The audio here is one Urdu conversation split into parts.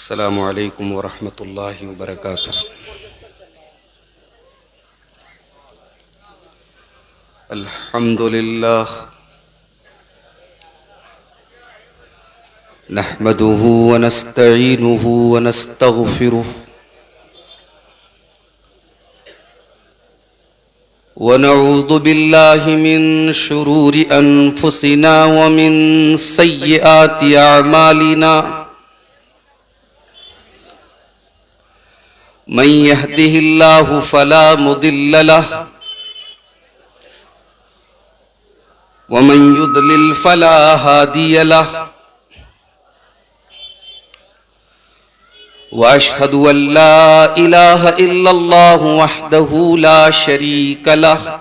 السلام علیکم ورحمۃ اللہ وبرکاتہ۔ الحمد للہ نحمده ونستعینه ونستغفره ونعوذ باللہ من شرور انفسنا ومن سیئات اعمالنا من يهده الله فلا مضل له ومن يضلل فلا هادي له وأشهد أن لا إله إلا الله وحده لا شريك له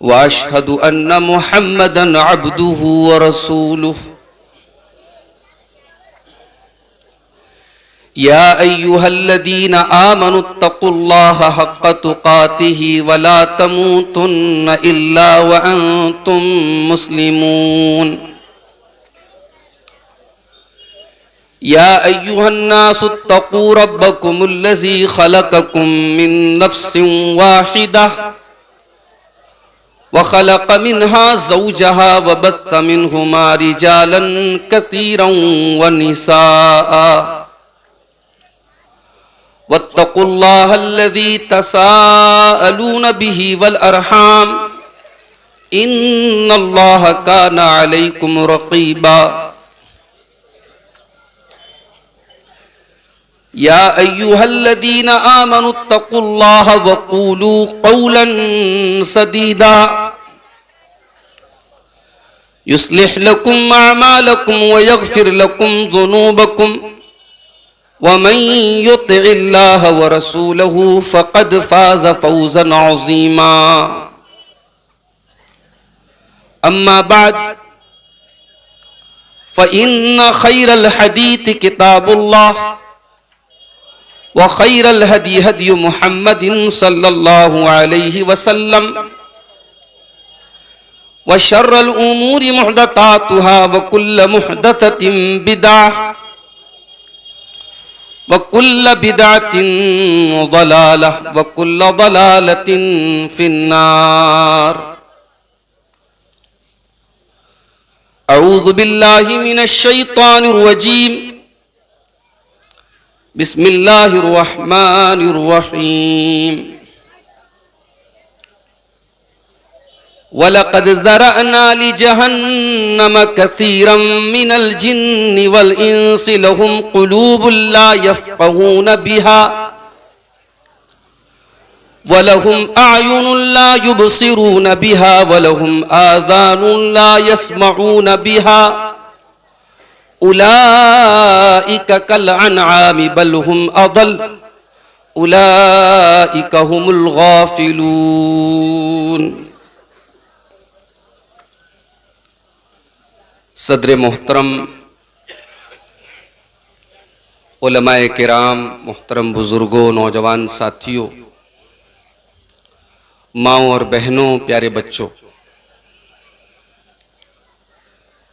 وأشهد أن محمدا عبده ورسوله يا أيها الذين آمنوا اتقوا الله حق تقاته ولا تموتن إلا وأنتم مسلمون يا أيها الناس اتقوا ربكم الذي خلقكم من نفس واحدة وخلق منها زوجها وبث منهما رجالا كثيرا ونساء واتقوا الله الذي تساءلون به والأرحام إن الله كان عليكم رقيبا يا أيها الذين آمنوا اتقوا الله وقولوا قولا سديدا يصلح لكم أعمالكم ويغفر لكم ذنوبكم ومن يطع الله ورسوله فقد فاز فوزا عظيما أما بعد فإن خير الحديث كتاب الله وخير الهدي هدي محمد صلى الله عليه وسلم وشر الأمور محدثاتها وكل محدثة بدعة وَكُلَّ بِدْعَةٍ ضَلَالَةٍ وَكُلَّ ضَلَالَةٍ فِي النَّارِ۔ اعوذ باللہ من الشیطان الرجیم، بسم اللہ الرحمن الرحیم۔ وَلَقَدْ ذَرَأْنَا لِجَهَنَّمَ كَثِيرًا مِنَ الْجِنِّ وَالْإِنسِ لَهُمْ قُلُوبٌ لَا يَفْقَهُونَ بِهَا وَلَهُمْ أَعْيُنٌ لَا يُبْصِرُونَ بِهَا وَلَهُمْ آذَانٌ لَا يَسْمَعُونَ بِهَا أُولَئِكَ كَالْأَنْعَامِ بَلْ هُمْ أَضَلُّ أُولَئِكَ هُمُ الْغَافِلُونَ۔ صدر محترم، علماء کرام، محترم بزرگوں، نوجوان ساتھیوں، ماؤں اور بہنوں، پیارے بچوں،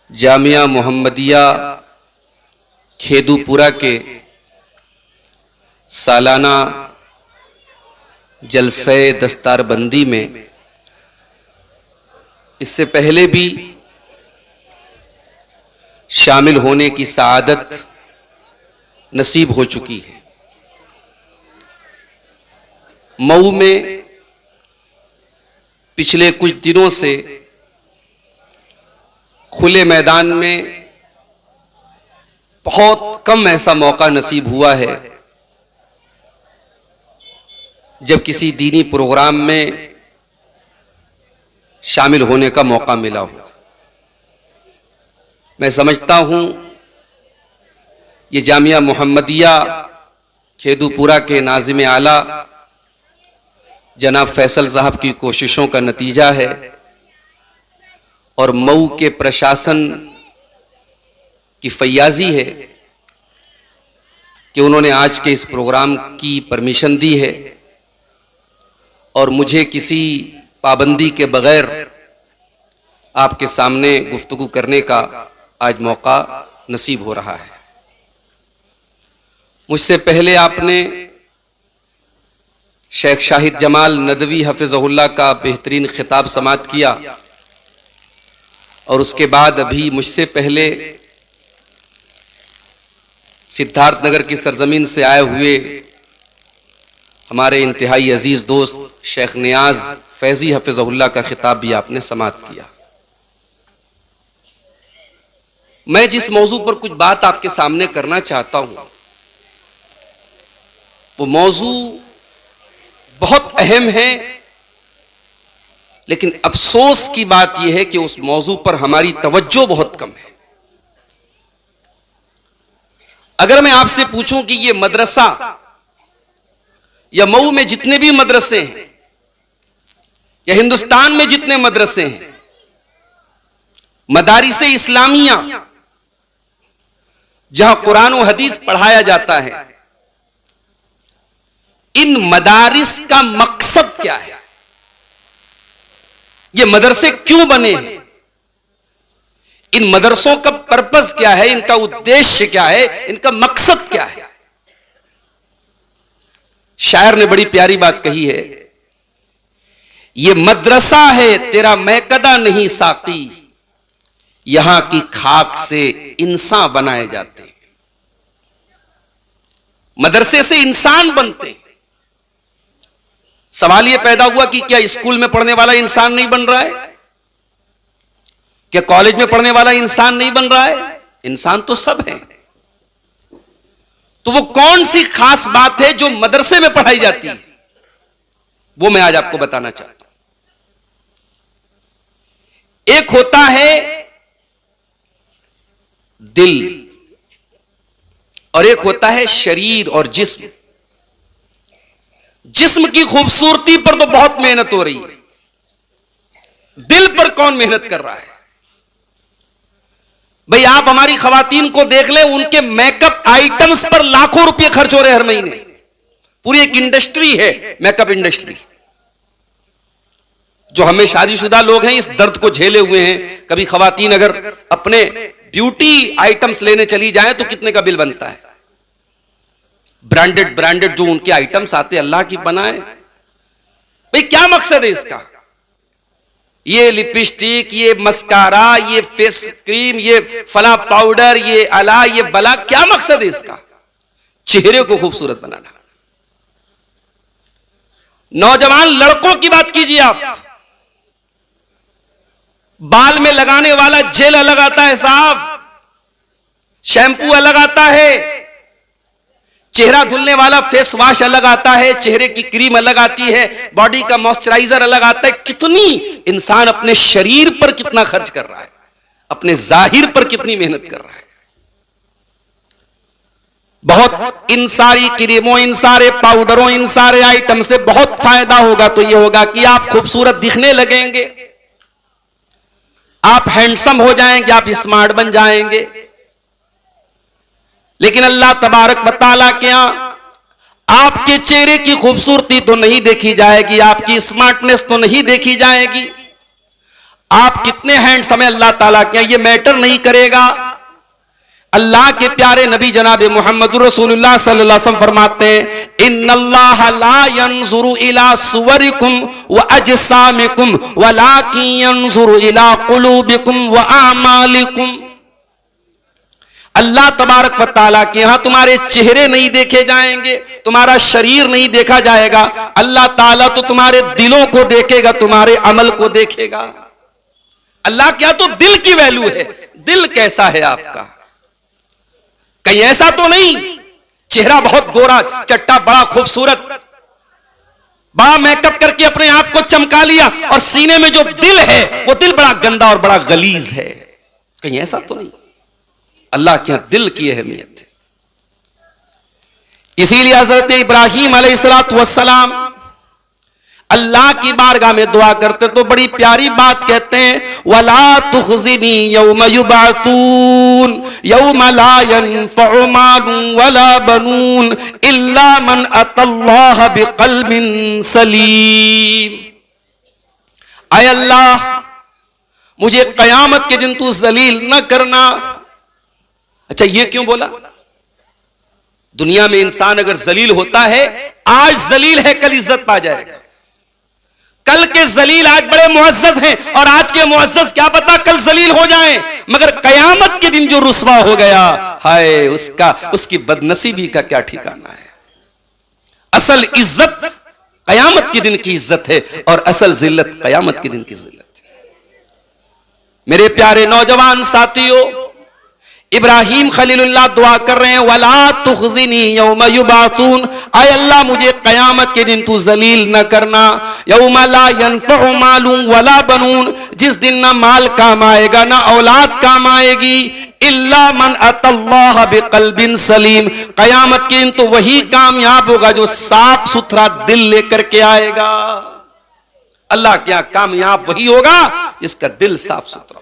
جامعہ محمدیہ کھیدو پورا کے سالانہ جلسہ دستار بندی میں اس سے پہلے بھی شامل ہونے کی سعادت نصیب ہو چکی ہے۔ مئو میں پچھلے کچھ دنوں سے کھلے میدان میں بہت کم ایسا موقع نصیب ہوا ہے جب کسی دینی پروگرام میں شامل ہونے کا موقع ملا ہو۔ میں سمجھتا ہوں یہ جامعہ محمدیہ کھیدو پورا کے ناظم اعلیٰ جناب فیصل صاحب کی کوششوں کا نتیجہ ہے، اور مئو کے پرشاسن کی فیاضی ہے کہ انہوں نے آج کے اس پروگرام کی پرمیشن دی ہے اور مجھے کسی پابندی کے بغیر آپ کے سامنے گفتگو کرنے کا آج موقع نصیب ہو رہا ہے۔ مجھ سے پہلے آپ نے شیخ شاہد جمال ندوی حفظہ اللہ کا بہترین خطاب سماعت کیا، اور اس کے بعد ابھی مجھ سے پہلے سدھارتھ نگر کی سرزمین سے آئے ہوئے ہمارے انتہائی عزیز دوست شیخ نیاز فیضی حفظہ اللہ کا خطاب بھی آپ نے سماعت کیا۔ میں جس موضوع پر کچھ بات آپ کے سامنے کرنا چاہتا ہوں وہ موضوع بہت اہم ہے، لیکن افسوس کی بات یہ ہے کہ اس موضوع پر ہماری توجہ بہت کم ہے۔ اگر میں آپ سے پوچھوں کہ یہ مدرسہ یا مئو میں جتنے بھی مدرسے ہیں یا ہندوستان میں جتنے مدرسے ہیں، مدارس اسلامیہ جہاں قرآن و حدیث پڑھایا جاتا ہے، ان مدارس کا مقصد کیا ہے؟ یہ مدرسے کیوں بنے ہیں؟ ان مدرسوں کا پرپس کیا ہے؟ ان کا ادیشیہ کیا ہے؟ ان کا مقصد کیا ہے؟ شاعر نے بڑی پیاری بات کہی ہے، یہ مدرسہ ہے تیرا میکدہ نہیں ساقی، یہاں کی خاک سے انسان بنائے جاتے ہیں۔ مدرسے سے انسان بنتے ہیں۔ سوال یہ پیدا ہوا کہ کیا اسکول میں پڑھنے والا انسان نہیں بن رہا ہے؟ کیا کالج میں پڑھنے والا انسان نہیں بن رہا ہے؟ انسان تو سب ہے۔ تو وہ کون سی خاص بات ہے جو مدرسے میں پڑھائی جاتی ہے؟ وہ میں آج آپ کو بتانا چاہتا ہوں۔ ایک ہوتا ہے دل، اور ایک ہوتا ہے شریر اور جسم۔ جسم کی خوبصورتی پر تو بہت محنت ہو رہی ہے، دل پر کون محنت کر رہا ہے؟ بھئی آپ ہماری خواتین کو دیکھ لیں، ان کے میک اپ آئٹمز پر لاکھوں روپے خرچ ہو رہے ہر مہینے۔ پوری ایک انڈسٹری ہے میک اپ انڈسٹری۔ جو ہمیں شادی شدہ لوگ ہیں اس درد کو جھیلے ہوئے ہیں۔ کبھی خواتین اگر اپنے بیوٹی آئٹمز لینے چلی جائیں تو کتنے کا بل بنتا ہے؟ برانڈڈ جو ان کے آئٹمز آتے اللہ کی بنائے۔ بھئی کیا مقصد ہے اس کا؟ یہ لپسٹک، یہ مسکارا، یہ فیس کریم، یہ فلاں پاؤڈر، یہ الا، یہ بلا، کیا مقصد ہے اس کا؟ چہرے کو خوبصورت بنانا۔ نوجوان لڑکوں کی بات کیجیے آپ، بال میں لگانے والا جیل الگ آتا ہے صاحب، شیمپو الگ آتا ہے، چہرہ دھلنے والا فیس واش الگ آتا ہے، چہرے کی کریم الگ آتی ہے، باڈی کا موئسچرائزر الگ آتا ہے۔ کتنی انسان اپنے شریر پر کتنا خرچ کر رہا ہے، اپنے ظاہر پر کتنی محنت کر رہا ہے۔ بہت ان ساری کریموں، ان سارے پاؤڈروں، ان سارے آئٹم سے بہت فائدہ ہوگا تو یہ ہوگا کہ آپ خوبصورت دکھنے لگیں گے، آپ ہینڈسم ہو جائیں گے، آپ اسمارٹ بن جائیں گے۔ لیکن اللہ تبارک و تعالیٰ کے یہاں آپ کے چہرے کی خوبصورتی تو نہیں دیکھی جائے گی، آپ کی اسمارٹنس تو نہیں دیکھی جائے گی، آپ کتنے ہینڈسم ہیں اللہ تعالیٰ کے یہاں یہ میٹر نہیں کرے گا۔ اللہ کے پیارے نبی جناب محمد رسول اللہ صلی اللہ علیہ وسلم فرماتے ہیں، ان اللہ لا ينظر الى صورکم واجسامکم ولکن ينظر الى قلوبکم واعمالکم۔ اللہ تبارک و تعالیٰ کے یہاں تمہارے چہرے نہیں دیکھے جائیں گے، تمہارا شریر نہیں دیکھا جائے گا، اللہ تعالیٰ تو تمہارے دلوں کو دیکھے گا، تمہارے عمل کو دیکھے گا۔ اللہ کیا تو دل کی ویلیو ہے، دل کیسا ہے آپ کا؟ کہیں ایسا تو نہیں چہرہ بہت گورا چٹا بڑا خوبصورت بڑا میک اپ کر کے اپنے آپ کو چمکا لیا اور سینے میں جو دل ہے وہ دل بڑا گندا اور بڑا غلیظ ہے، کہیں ایسا تو نہیں؟ اللہ کے دل کی اہمیت ہے۔ اسی لیے حضرت ابراہیم علیہ السلام اللہ کی بارگاہ میں دعا کرتے تو بڑی پیاری بات کہتے ہیں، وَلَا تُخْزِنِي يَوْمَ يُبْعَثُونَ يَوْمَ لَا يَنفَعُ مَالٌ وَلَا بَنُونَ إِلَّا مَنْ أَتَى اللَّهَ بِقَلْبٍ سَلِيمٍ۔ اے اللہ مجھے قیامت کے دن تو ذلیل نہ کرنا، اچھا یہ کیوں بولا؟ دنیا میں انسان اگر ذلیل ہوتا ہے، آج ذلیل ہے کل عزت پا جائے گا. کل کے ذلیل آج بڑے معزز ہیں، اور آج کے معزز کیا پتا کل ذلیل ہو جائیں. مگر قیامت کے دن جو رسوا ہو گیا، ہائے اس کی بدنصیبی کا کیا ٹھکانہ ہے. اصل عزت قیامت کے دن کی عزت ہے، اور اصل ذلت قیامت کے دن کی ذلت ہے. میرے پیارے نوجوان ساتھیوں، ابراہیم خلیل اللہ دعا کر رہے ہیں وَلَا تُخْزِنِي يَوْمَ يُبْعَثُونَ، اے اللہ مجھے قیامت کے دن تو ذلیل نہ کرنا. یوم لا ينفع مال ولا بنون، جس دن نہ مال کام آئے گا نہ اولاد کام آئے گی. الا من اتى الله بقلب سلیم، قیامت کے دن تو وہی کامیاب ہوگا جو صاف ستھرا دل لے کر کے آئے گا. اللہ کیا کامیاب وہی ہوگا جس کا دل صاف ستھرا.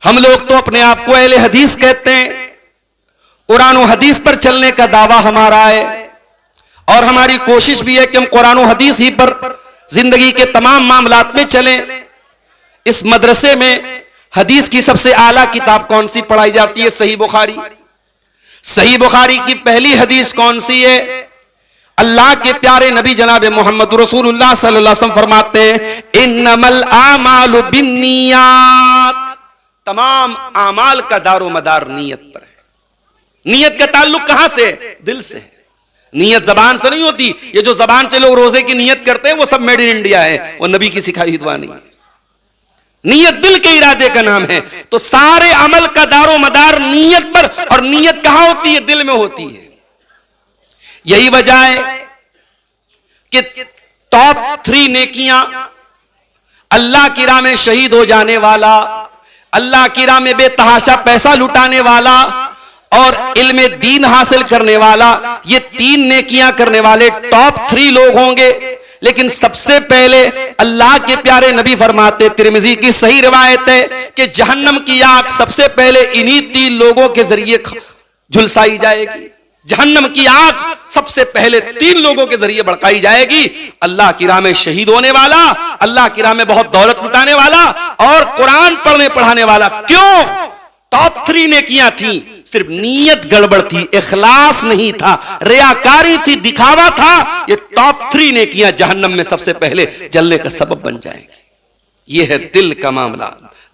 ہم لوگ تو اپنے آپ کو اہل حدیث کہتے ہیں، قرآن و حدیث پر چلنے کا دعویٰ ہمارا ہے، اور ہماری کوشش بھی ہے کہ ہم قرآن و حدیث ہی پر زندگی کے تمام معاملات میں چلیں. اس مدرسے میں حدیث کی سب سے اعلیٰ کتاب کون سی پڑھائی جاتی ہے؟ صحیح بخاری. صحیح بخاری کی پہلی حدیث کون سی ہے؟ اللہ کے پیارے نبی جناب محمد رسول اللہ صلی اللہ علیہ وسلم فرماتے ہیں انما الاعمال بالنیات، تمام اعمال کا دار و مدار نیت پر ہے. نیت کا تعلق کہاں سے ہے؟ دل سے ہے. نیت زبان سے نہیں ہوتی. یہ جو زبان سے لوگ روزے کی نیت کرتے ہیں وہ سب میڈ ان انڈیا ہے، وہ نبی کی سکھائی ہوئی دعا نہیں ہے. نیت دل کے ارادے کا نام ہے. تو سارے عمل کا دار و مدار نیت پر، اور نیت کہاں ہوتی ہے؟ دل میں ہوتی ہے. یہی وجہ ہے کہ ٹاپ 3 نیکیاں اللہ کی راہ میں شہید ہو جانے والا، اللہ کی راہ میں بے تحاشا پیسہ لٹانے والا، اور علم دین حاصل کرنے والا، یہ 3 نیکیاں کرنے والے ٹاپ 3 لوگ ہوں گے. لیکن سب سے پہلے اللہ کے پیارے نبی فرماتے، ترمذی کی صحیح روایت ہے کہ جہنم کی آگ سب سے پہلے انہی 3 لوگوں کے ذریعے جھلسائی جائے گی. جہنم کی آگ سب سے پہلے 3 لوگوں کے ذریعے بڑکائی جائے گی. اللہ کی راہ میں شہید ہونے والا، اللہ کی راہ میں بہت دولت لٹانے والا، اور قرآن پڑھنے پڑھانے والا. کیوں؟ ٹاپ 3 نیکیاں تھیں، صرف نیت گڑبڑ تھی، اخلاص نہیں تھا، ریاکاری تھی، دکھاوا تھا. یہ ٹاپ 3 نیکیاں جہنم میں سب سے پہلے جلنے کا سبب بن جائیں گی. یہ ہے دل کا معاملہ.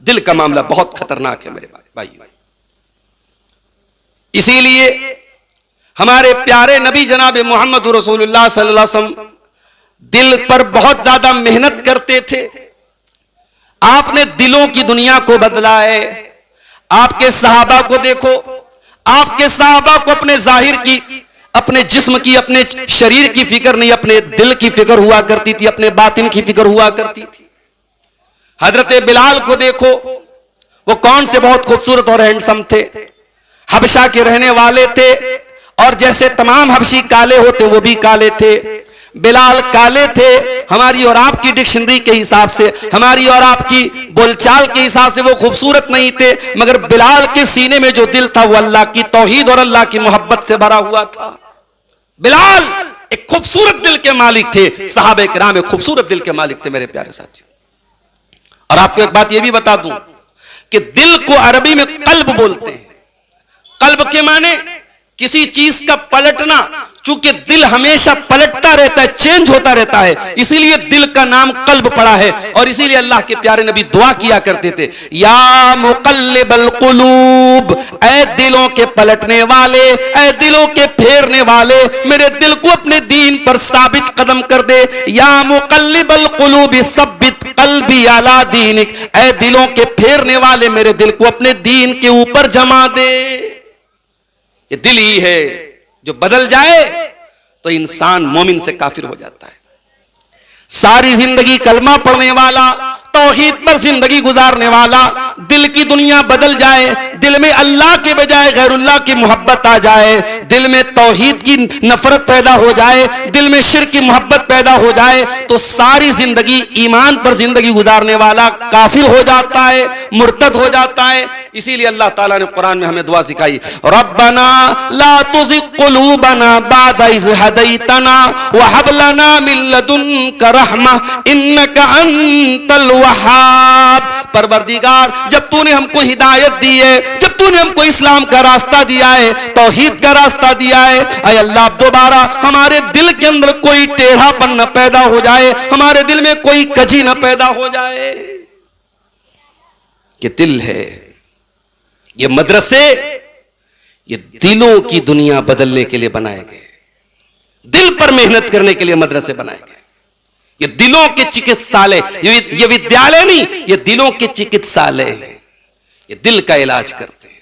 دل کا معاملہ بہت خطرناک ہے میرے بھائی. اسی لیے ہمارے پیارے نبی جناب محمد رسول اللہ صلی اللہ علیہ وسلم دل پر بہت زیادہ محنت کرتے تھے. آپ نے دلوں کی دنیا کو بدلا ہے. آپ کے صحابہ کو دیکھو، آپ کے صحابہ کو اپنے ظاہر کی، اپنے جسم کی، اپنے شریر کی فکر نہیں، اپنے دل کی فکر ہوا کرتی تھی، اپنے باطن کی فکر ہوا کرتی تھی. حضرت بلال کو دیکھو، وہ کون سے بہت خوبصورت اور ہینڈسم تھے، حبشہ کے رہنے والے تھے، اور جیسے تمام حبشی کالے ہوتے وہ بھی کالے تھے. بلال کالے تھے، ہماری اور آپ کی ڈکشنری کے حساب سے، ہماری اور آپ کی بول چال کے حساب سے وہ خوبصورت نہیں تھے، مگر بلال کے سینے میں جو دل تھا وہ اللہ کی توحید اور اللہ کی محبت سے بھرا ہوا تھا. بلال ایک خوبصورت دل کے مالک تھے. صحابہ کرام ایک خوبصورت دل کے مالک تھے میرے پیارے ساتھیوں. اور آپ کو ایک بات یہ بھی بتا دوں کہ دل کو عربی میں قلب بولتے ہیں. قلب کے معنی کسی چیز کا پلٹنا. چونکہ دل ہمیشہ پلٹتا رہتا ہے، چینج ہوتا رہتا ہے، اسی لیے دل کا نام قلب پڑا ہے. اور اسی لیے اللہ کے پیارے نبی دعا کیا کرتے تھے یا مقلب القلوب، اے دلوں کے پلٹنے والے، اے دلوں کے پھیرنے والے، میرے دل کو اپنے دین پر ثابت قدم کر دے. یا مقلب القلوب ثبت قلبی علی دینک، اے دلوں کے پھیرنے والے میرے دل کو اپنے دین کے اوپر جما دے. یہ دل ہی ہے جو بدل جائے تو انسان مومن سے کافر ہو جاتا ہے. ساری زندگی کلمہ پڑھنے والا، توحید پر زندگی گزارنے والا، دل کی دنیا بدل جائے، دل میں اللہ کے بجائے غیر اللہ کی محبت آ جائے، دل میں توحید کی نفرت پیدا ہو جائے، دل میں شرک کی محبت پیدا ہو جائے، تو ساری زندگی ایمان پر زندگی گزارنے والا کافر ہو جاتا ہے، مرتد ہو جاتا ہے. اسی لیے اللہ تعالیٰ نے قرآن میں ہمیں دعا سکھائی ربنا لا تزغ قلوبنا بعد اذ ہدیتنا وہب لنا من لدنک رحمہ انک انت الوہاب. پروردگار جب تو نے ہم کو ہدایت دی ہے, جب تو نے ہم کو اسلام کا راستہ دیا ہے, توحید کا راستہ دیا ہے, اے اللہ دوبارہ ہمارے دل کے اندر کوئی ٹیڑھا پن نہ پیدا ہو جائے, ہمارے دل میں کوئی کجی نہ پیدا ہو جائے. یہ دل ہے, یہ مدرسے یہ دلوں کی دنیا بدلنے کے لیے بنائے گئے, دل پر محنت کرنے کے لیے مدرسے بنائے گئے. یہ دلوں کے چکتسالے, یہ ودیالے نہیں, یہ دلوں کے چکتسالے ہیں, یہ دل کا علاج کرتے ہیں.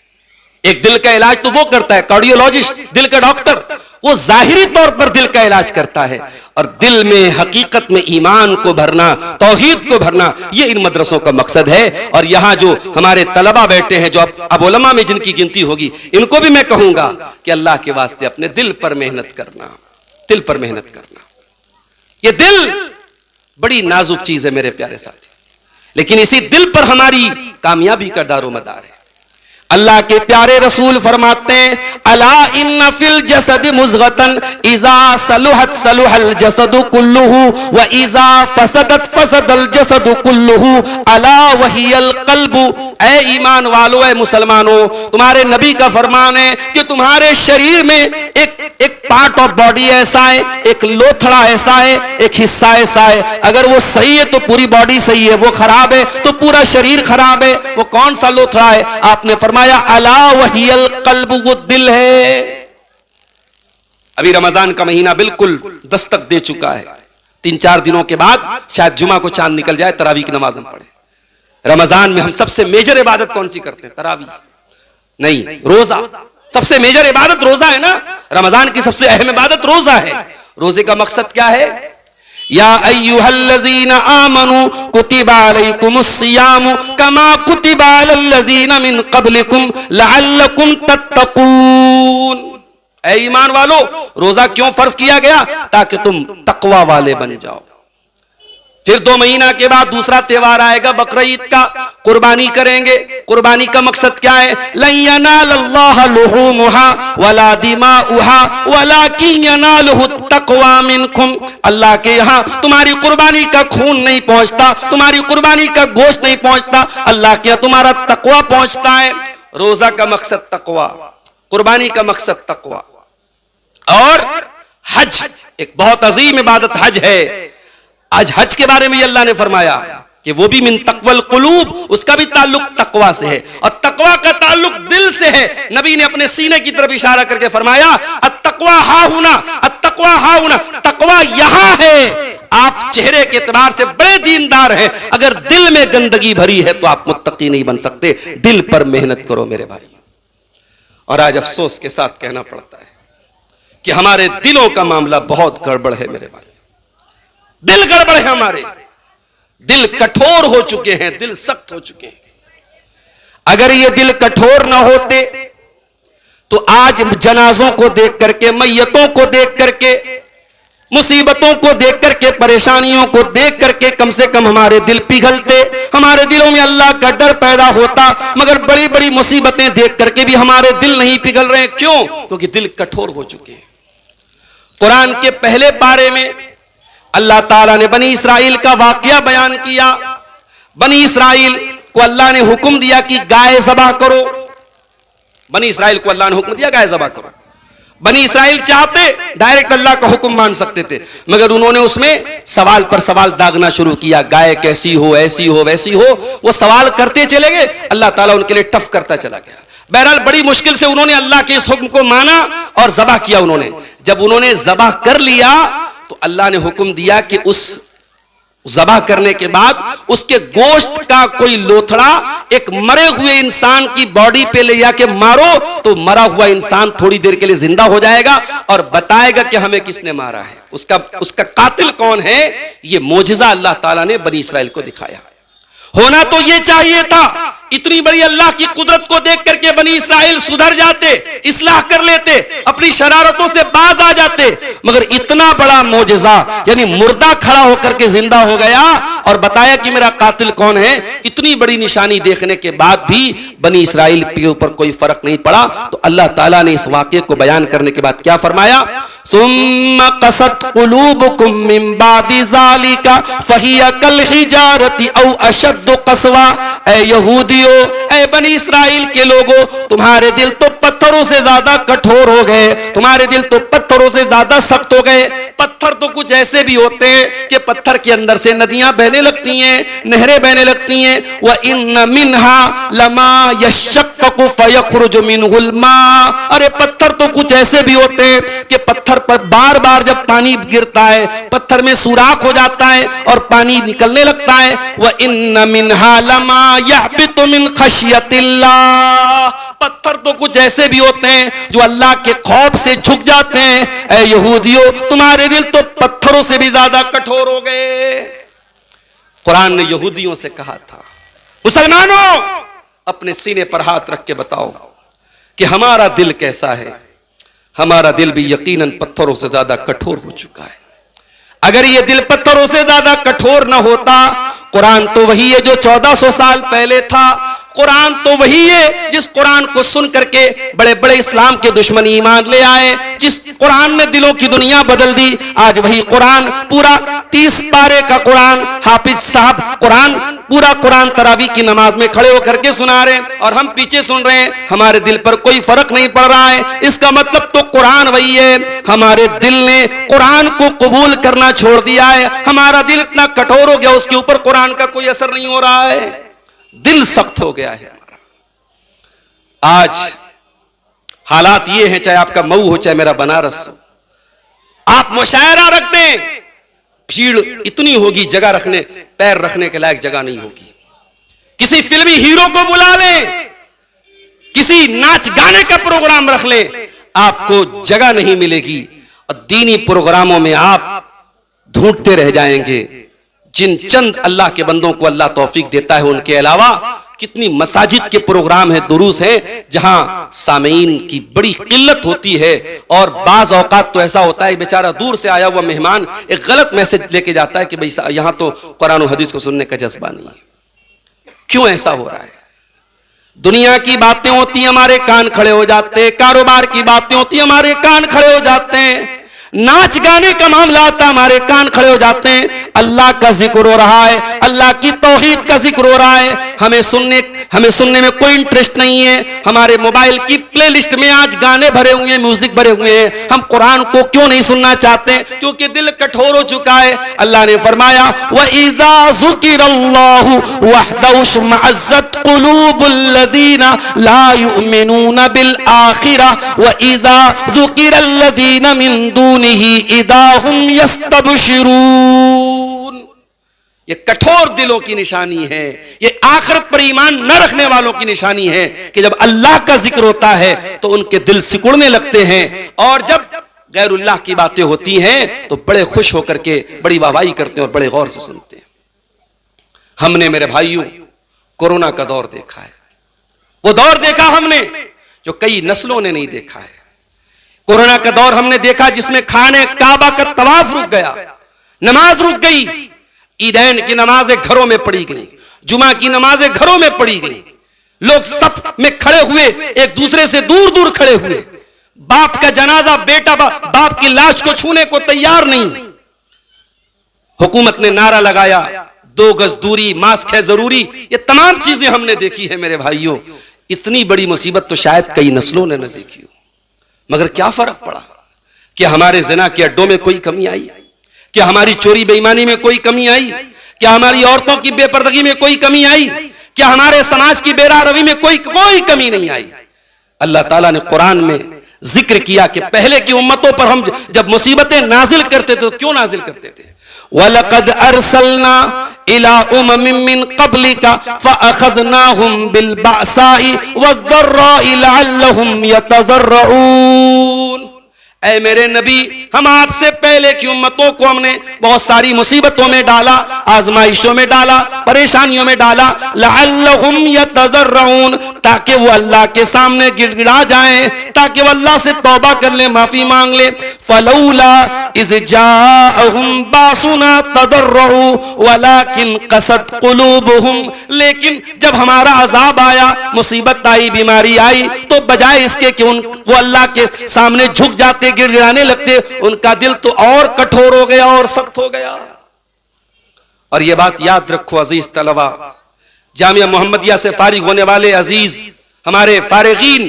ایک دل کا علاج تو وہ کرتا ہے کارڈیولوجسٹ, دل کا ڈاکٹر, وہ ظاہری طور پر دل کا علاج کرتا ہے, اور دل میں حقیقت میں ایمان کو بھرنا, توحید کو بھرنا, یہ ان مدرسوں کا مقصد ہے. اور یہاں جو ہمارے طلبہ بیٹھے ہیں, جو اب علماء میں جن کی گنتی ہوگی, ان کو بھی میں کہوں گا کہ اللہ کے واسطے اپنے دل پر محنت کرنا, دل پر محنت کرنا. یہ دل بڑی نازک چیز ہے میرے پیارے ساتھی, لیکن اسی دل پر ہماری کامیابی کا دار و مدار ہے. اللہ کے پیارے رسول فرماتے ہیں, الا ان فی الجسد مضغۃ اذا صلحت صلح الجسد کلہ واذا فسدت فسد الجسد کلہ الا وہی القلب. اے ایمان والو, اے مسلمانوں, تمہارے نبی کا فرمان ہے کہ تمہارے شریر میں ایک پارٹ آف باڈی ایسا ہے, ایک لوتھڑا ایسا ہے, ایک حصہ ایسا ہے, اگر وہ صحیح ہے تو پوری باڈی صحیح ہے, وہ خراب ہے تو پورا شریر خراب ہے. وہ کون سا لوتھڑا ہے؟ آپ نے فرمایا الا وہی القلب, وہ دل ہے. ابھی رمضان کا مہینہ بالکل دستک دے چکا ہے, 3-4 دنوں کے بعد شاید جمعہ کو چاند نکل جائے, تراویح کی نماز ہم پڑھیں. رمضان میں ہم سب سے میجر عبادت کون سی کرتے ہیں؟ تراویح نہیں, روزہ. سب سے میجر عبادت روزہ ہے نا, رمضان کی سب سے اہم عبادت روزہ ہے. روزے کا مقصد کیا ہے؟ یا ایھا الذین آمنوا کتب علیکم الصیام کما کتب علی الذین من قبلکم لعلکم تتقون. اے ایمان والو, روزہ کیوں فرض کیا گیا؟ تاکہ تم تقوی والے بن جاؤ. پھر 2 مہینہ کے بعد دوسرا تہوار آئے گا, بقرعید کا, قربانی کریں گے. قربانی کا مقصد کیا ہے؟ لن ینال اللہ لحومها ولا دماؤها ولکن ینالہ التقوی منکم. اللہ کے یہاں تمہاری قربانی کا خون نہیں پہنچتا, تمہاری قربانی کا گوشت نہیں پہنچتا, اللہ کے یہاں تمہارا تقوی پہنچتا ہے. روزہ کا مقصد تقوی, قربانی کا مقصد تقوی. اور حج ایک بہت عظیم عبادت حج ہے. آج حج کے بارے میں اللہ نے فرمایا کہ وہ بھی من تقوی القلوب, اس کا بھی تعلق تقوی سے ہے, اور تقوی کا تعلق دل سے ہے. نبی نے اپنے سینے کی طرف اشارہ کر کے فرمایا التقوی ہا ہونا, التقوی ہا ہونا, تقوی یہاں ہے. آپ چہرے کے اعتبار سے بڑے دیندار ہیں, اگر دل میں گندگی بھری ہے تو آپ متقی نہیں بن سکتے. دل پر محنت کرو میرے بھائی. اور آج افسوس کے ساتھ کہنا پڑتا ہے کہ ہمارے دلوں کا معاملہ بہت گڑبڑ ہے میرے بھائی. دل گڑبڑ ہے ہمارے, دل کٹھور ہو چکے ہیں, دل سخت ہو چکے ہیں. اگر یہ دل کٹھور نہ ہوتے تو آج جنازوں کو دیکھ کر کے, میتوں کو دیکھ کر کے, مصیبتوں کو دیکھ کر کے, پریشانیوں کو دیکھ کر کے کم سے کم ہمارے دل پگھلتے, ہمارے دلوں میں اللہ کا ڈر پیدا ہوتا. مگر بڑی بڑی مصیبتیں دیکھ کر کے بھی ہمارے دل نہیں پگھل رہے. کیوں؟ کیونکہ دل کٹھور ہو چکے ہیں. قرآن کے پہلے پارے میں اللہ تعالیٰ نے بنی اسرائیل کا واقعہ بیان کیا. بنی اسرائیل کو اللہ نے حکم دیا کہ گائے ذبح کرو. بنی اسرائیل کو اللہ نے حکم دیا گائے ذبح کرو. بنی اسرائیل چاہتے ڈائریکٹ اللہ کا حکم مان سکتے تھے, مگر انہوں نے اس میں سوال پر سوال داغنا شروع کیا. گائے کیسی ہو, ایسی ہو, ویسی ہو, وہ سوال کرتے چلے گئے. اللہ تعالیٰ ان کے لیے ٹف کرتا چلا گیا. بہرحال بڑی مشکل سے انہوں نے اللہ کے اس حکم کو مانا اور ذبح کیا. انہوں نے جب انہوں نے ذبح کر لیا تو اللہ نے حکم دیا کہ اس ذبح کرنے کے بعد اس کے گوشت کا کوئی لوتھڑا ایک مرے ہوئے انسان کی باڈی پہ لے جا کے مارو تو مرا ہوا انسان تھوڑی دیر کے لیے زندہ ہو جائے گا اور بتائے گا کہ ہمیں کس نے مارا ہے, اس کا قاتل کون ہے. یہ معجزہ اللہ تعالیٰ نے بنی اسرائیل کو دکھایا. ہونا تو یہ چاہیے تھا اتنی بڑی اللہ کی قدرت کو دیکھ کر کے بنی اسرائیل سدھر جاتے, اصلاح کر لیتے, اپنی شرارتوں سے باز آ جاتے, مگر اتنا بڑا معجزہ, یعنی مردہ کھڑا ہو کر کے زندہ ہو گیا اور بتایا کہ میرا قاتل کون ہے, اتنی بڑی نشانی دیکھنے کے بعد بھی بنی اسرائیل کے اوپر کوئی فرق نہیں پڑا. تو اللہ تعالیٰ نے اس واقعے کو بیان کرنے کے بعد کیا فرمایا؟ ثم قست قلوبكم من بعد ذلك فهي كالحجارة او اشد قسوة. اے یہودیو, اے بنی اسرائیل کے لوگوں, تمہارے دل تو پتھروں سے زیادہ کٹھور ہو گئے, تمہارے دل تو پتھروں سے زیادہ سخت ہو گئے. پتھر تو کچھ ایسے بھی ہوتے ہیں کہ پتھر کے اندر سے ندیاں بہنے لگتی ہیں, نہریں بہنے لگتی ہیں. وَإِنَّ مِنْهَا لَمَا يَشَّقَّقُ فَيَخْرُجُ مِنْهُ الْمَاءُ. ارے پتھر تو کچھ ایسے بھی ہوتے ہیں کہ پتھر پر بار بار جب پانی گرتا ہے پتھر میں سوراخ ہو جاتا ہے اور پانی نکلنے لگتا ہے. وَإِنَّ مِنْهَا لَمَا يَحْبِطُ مِنْ خَشْيَةِ اللَّهِ. پتھر تو کچھ ایسے بھی ہوتے ہیں جو اللہ کے خوف سے جھک جاتے ہیں. اے یہودیوں, تمہارے دل تو پتھروں سے بھی زیادہ کٹھور ہو گئے. قرآن نے یہودیوں سے کہا تھا, مسلمانوں اپنے سینے پر ہاتھ رکھ کے بتاؤ کہ ہمارا دل کیسا ہے. ہمارا دل بھی یقیناً پتھروں سے زیادہ کٹھور ہو چکا ہے. اگر یہ دل پتھروں سے زیادہ کٹھور نہ ہوتا, قرآن تو وہی ہے جو 1400 سال پہلے تھا. قرآن تو وہی ہے جس قرآن کو سن کر کے بڑے بڑے اسلام کے دشمن ایمان لے آئے, جس قرآن نے دلوں کی دنیا بدل دی. آج وہی قرآن, پورا 30 پارے کا قرآن حافظ صاحب قرآن, پورا قرآن تراویح کی نماز میں کھڑے ہو کر کے سنا رہے ہیں اور ہم پیچھے سن رہے ہیں. ہمارے دل پر کوئی فرق نہیں پڑ رہا ہے. اس کا مطلب تو قرآن وہی ہے, ہمارے دل نے قرآن کو قبول کرنا چھوڑ دیا ہے. ہمارا دل اتنا کٹھور ہو گیا, اس کے اوپر قرآن کا کوئی اثر نہیں ہو رہا ہے. دل سخت ہو گیا ہے ہمارا. آج حالات یہ ہیں, چاہے آپ کا مئو ہو چاہے میرا بنارس ہو, آپ مشاعرہ رکھ دیں, بھیڑ اتنی ہوگی جگہ رکھنے, پیر رکھنے کے لائق جگہ نہیں ہوگی. کسی فلمی ہیرو کو بلا لیں, کسی ناچ گانے کا پروگرام رکھ لیں, آپ کو جگہ نہیں ملے گی. اور دینی پروگراموں میں آپ ڈھونڈتے رہ جائیں گے. جن چند اللہ کے بندوں کو اللہ توفیق دیتا ہے, ان کے علاوہ کتنی مساجد کے پروگرام ہیں, دروس ہیں, جہاں سامعین کی بڑی قلت ہوتی ہے. اور بعض اوقات تو ایسا ہوتا ہے بیچارہ دور سے آیا ہوا مہمان ایک غلط میسج لے کے جاتا ہے کہ بھئی یہاں تو قرآن و حدیث کو سننے کا جذبہ نہیں ہے. کیوں ایسا ہو رہا ہے؟ دنیا کی باتیں ہوتی ہیں, ہمارے کان کھڑے ہو جاتے ہیں. کاروبار کی باتیں ہوتی ہیں, ہمارے کان کھڑے ہو جاتے ہیں. ناچ گانے کا معاملہ آتا, ہمارے کان کھڑے ہو جاتے ہیں. اللہ کا ذکر ہو رہا ہے, اللہ کی توحید کا ذکر ہو رہا ہے, ہمیں سننے میں کوئی انٹرسٹ نہیں ہے. ہمارے موبائل کی پلے لسٹ میں آج گانے بھرے ہوئے ہیں, میوزک بھرے ہوئے ہیں. ہم قرآن کو کیوں نہیں سننا چاہتے؟ کیونکہ دل کٹھور ہو چکا ہے. اللہ نے فرمایا وَإِذَا ذُكِرَ اللَّهُ وَحْدَهُ اشْمَأَزَّتْ قُلُوبُ الَّذِينَ لَا يُؤْمِنُونَ بِالْآخِرَةِ وَإِذَا ذُكِرَ الَّذِينَ مِن دُونِهِ إِذَا هُمْ يَسْتَبْشِرُونَ. یہ کٹھور دلوں کی نشانی ہے, یہ آخرت پر ایمان نہ رکھنے والوں کی نشانی ہے کہ جب اللہ کا ذکر ہوتا ہے تو ان کے دل سکڑنے لگتے ہیں, اور جب غیر اللہ کی باتیں ہوتی ہیں تو بڑے خوش ہو کر کے بڑی واہوائی کرتے ہیں اور بڑے غور سے سنتے ہیں. ہم نے میرے بھائیوں کورونا کا دور دیکھا ہے, وہ دور دیکھا ہم نے جو کئی نسلوں نے نہیں دیکھا ہے. کورونا کا دور ہم نے دیکھا جس میں خانے کعبہ کا طواف رک گیا, نماز رک گئی, عیدین کی نمازیں گھروں میں پڑھی گئی, جمعہ کی نمازیں گھروں میں پڑھی گئی. لوگ صف میں کھڑے ہوئے, ایک دوسرے سے دور دور کھڑے ہوئے. باپ کا جنازہ بیٹا باپ کی لاش کو چھونے کو تیار نہیں. حکومت نے نعرہ لگایا 2 گز دوری, ماسک ہے ضروری. یہ تمام چیزیں ہم نے دیکھی ہے میرے بھائیوں. اتنی بڑی مصیبت تو شاید کئی نسلوں نے نہ دیکھی ہو. مگر کیا فرق پڑا؟ کیا ہمارے زنا کے اڈوں میں کوئی کمی آئی؟ کیا ہماری چوری بے ایمانی میں کوئی کمی آئی؟ کیا ہماری عورتوں کی بے پردگی میں کوئی کمی آئی؟ کیا ہمارے سماج کی بے راہ روی میں کوئی کمی نہیں آئی؟ اللہ تعالیٰ نے قرآن میں ذکر کیا کہ پہلے کی امتوں پر ہم جب مصیبتیں نازل کرتے تھے تو کیوں نازل کرتے تھے؟ وَلَقَدْ أَرْسَلْنَا إِلَىٰ أُمَمٍ مِّن قَبْلِكَ فَأَخَذْنَاهُمْ بِالْبَأْسَاءِ وَالضَّرَّاءِ لَعَلَّهُمْ يَتَضَرَّعُونَ. اے میرے نبی, ہم آپ سے پہلے کی امتوں کو ہم نے بہت ساری مصیبتوں میں ڈالا, آزمائشوں میں ڈالا, پریشانیوں میں ڈالا, لعلہم یتضرعون, تاکہ وہ اللہ کے سامنے گڑ گڑا جائیں, تاکہ وہ اللہ سے توبہ کر لیں, معافی مانگ لیں. فلولا اذ جاءہم باسنا تضرعوا ولکن قست قلوبہم, لیکن جب ہمارا عذاب آیا, مصیبت آئی, بیماری آئی, تو بجائے اس کے کہ وہ اللہ کے سامنے جھک جاتے, گڑ گڑانے لگتے, ان کا دل تو اور کٹھور ہو گیا اور سخت ہو گیا. اور یہ بات یاد رکھو عزیز طلبہ, جامعہ محمدیہ سے فارغ ہونے والے عزیز ہمارے فارغین,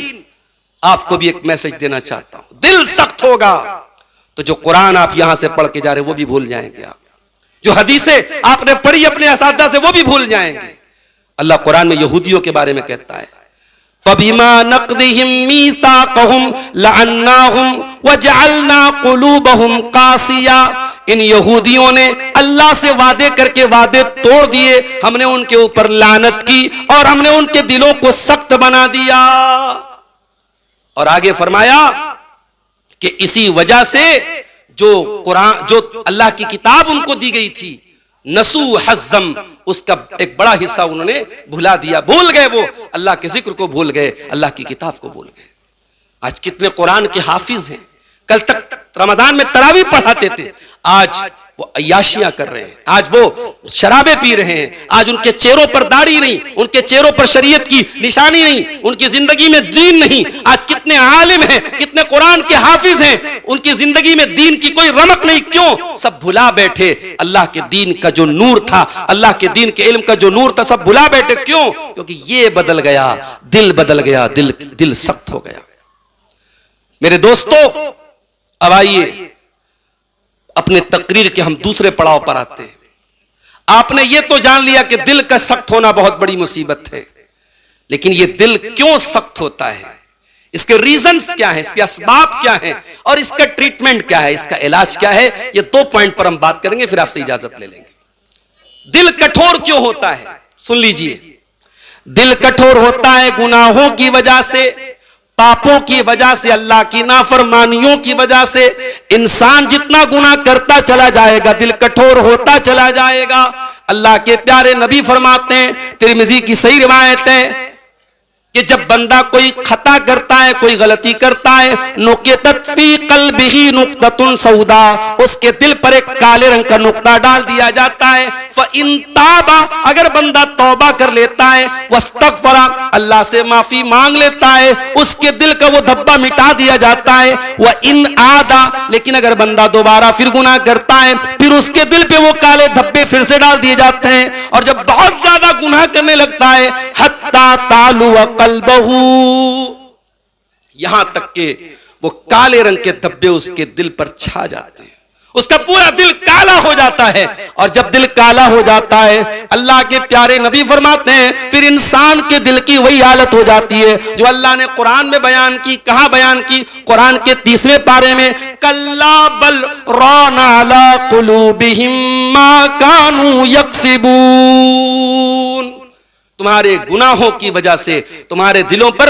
آپ کو بھی ایک میسج دینا چاہتا ہوں. دل سخت ہوگا تو جو قرآن آپ یہاں سے پڑھ کے جا رہے وہ بھی بھول جائیں گے, آپ جو حدیثیں آپ نے پڑھی اپنے اساتذہ سے وہ بھی بھول جائیں گے. اللہ قرآن میں یہودیوں کے بارے میں کہتا ہے, فَبِمَا نَقْضِهِمْ مِيثَاقَهُمْ لَعَنَّاهُمْ وَجَعَلْنَا قُلُوبَهُمْ قَاسِيَةً, ان یہودیوں نے اللہ سے وعدے کر کے وعدے توڑ دیے, ہم نے ان کے اوپر لعنت کی اور ہم نے ان کے دلوں کو سخت بنا دیا. اور آگے فرمایا کہ اسی وجہ سے جو قرآن, جو اللہ کی کتاب ان کو دی گئی تھی, نسو حزم, اس کا ایک بڑا حصہ انہوں نے بھلا دیا, بھول گئے, وہ اللہ کے ذکر کو بھول گئے, اللہ کی کتاب کو بھول گئے. آج کتنے قرآن کے حافظ ہیں, کل تک رمضان میں تراویح پڑھاتے تھے, آج وہ عیاشیاں کر رہے ہیں, آج وہ شرابیں پی رہے ہیں, آج ان کے چہروں پر داڑھی نہیں, ان کے چہروں پر شریعت کی نشانی نہیں, ان کی زندگی میں دین نہیں. آج کتنے عالم ہیں, کتنے قرآن کے حافظ ہیں, ان کی زندگی میں دین کی کوئی رمق نہیں. کیوں؟ سب بھلا بیٹھے اللہ کے دین کا جو نور تھا, اللہ کے دین کے علم کا جو نور تھا, سب بھلا بیٹھے. کیوں؟ کیونکہ یہ بدل گیا, دل بدل گیا, دل سخت ہو گیا. میرے دوستو, اب آئیے اپنے تقریر کے ہم دوسرے پڑاؤ پر آتے ہیں. آپ نے یہ تو جان لیا کہ دل کا سخت ہونا بہت بڑی مصیبت ہے, لیکن یہ دل کیوں سخت ہوتا ہے, اس کے ریزنز کیا ہیں, اس کے اسباب کیا ہیں, اور اس کا ٹریٹمنٹ کیا ہے, اس کا علاج کیا ہے, یہ 2 پوائنٹ پر ہم بات کریں گے, پھر آپ سے اجازت لے لیں گے. دل کٹھور کیوں ہوتا ہے؟ سن لیجئے, دل کٹھور ہوتا ہے گناہوں کی وجہ سے, پاپوں کی وجہ سے, اللہ کی نافرمانیوں کی وجہ سے. انسان جتنا گناہ کرتا چلا جائے گا, دل کٹھور ہوتا چلا جائے گا. اللہ کے پیارے نبی فرماتے ہیں, ترمذی کی صحیح روایت ہے, کہ جب بندہ کوئی خطا کرتا ہے, کوئی غلطی کرتا ہے, نُقِطَتْ فِي قَلْبِهِ نُقْطَةٌ سَوْدَا, اس کے دل پر ایک کالے رنگ کا نقطہ ڈال دیا جاتا ہے. فَإِن تَابَ, اگر بندہ توبہ کر لیتا ہے, وَاسْتَغْفَرَ, اللہ سے معافی مانگ لیتا ہے, اس کے دل کا وہ دھبا مٹا دیا جاتا ہے. وَإِنْ عَادَ, لیکن اگر بندہ دوبارہ پھر گناہ کرتا ہے, پھر اس کے دل پہ وہ کالے دھبے پھر سے ڈال دیے جاتے ہیں, اور جب بہت زیادہ گناہ کرنے لگتا ہے, حَتَّى تَعْلُوَ قلبہو, یہاں تک کہ وہ کالے رنگ کے دھبے اس کے دل پر چھا جاتے ہیں, اس کا پورا دل کالا ہو جاتا ہے. اور جب دل کالا ہو جاتا ہے, اللہ کے پیارے نبی فرماتے ہیں, پھر انسان کے دل کی وہی حالت ہو جاتی ہے جو اللہ نے قرآن میں بیان کی. کہاں بیان کی؟ قرآن کے 30ویں پارے میں, کلا بل ران علی قلوبہم ما کانوا یکسبون, تمہارے گناہوں کی وجہ سے تمہارے دلوں پر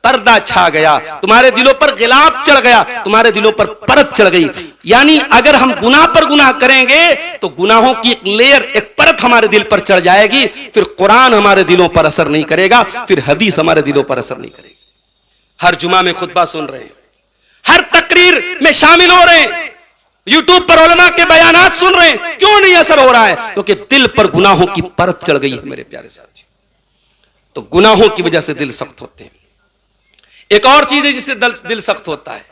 پردہ چھا گیا, تمہارے دلوں پر غلاف چڑھ گیا, تمہارے دلوں پر پرت چڑھ گئی. یعنی اگر ہم گناہ پر گناہ کریں گے تو گناہوں کی ایک لیئر, ایک پرت ہمارے دل پر چڑھ جائے گی, پھر قرآن ہمارے دلوں پر اثر نہیں کرے گا, پھر حدیث ہمارے دلوں پر اثر نہیں کرے گی. ہر جمعہ میں خطبہ سن رہے ہیں, ہر تقریر میں شامل ہو رہے ہیں, یوٹیوب پر علماء کے بیانات سن رہے ہیں, کیوں نہیں اثر ہو رہا ہے؟ کیونکہ دل پر گناہوں کی پرت چڑھ گئی ہے میرے پیارے ساتھی. تو گناہوں کی وجہ سے دل سخت ہوتے ہیں. ایک اور چیز ہے جس سے دل سخت ہوتا ہے,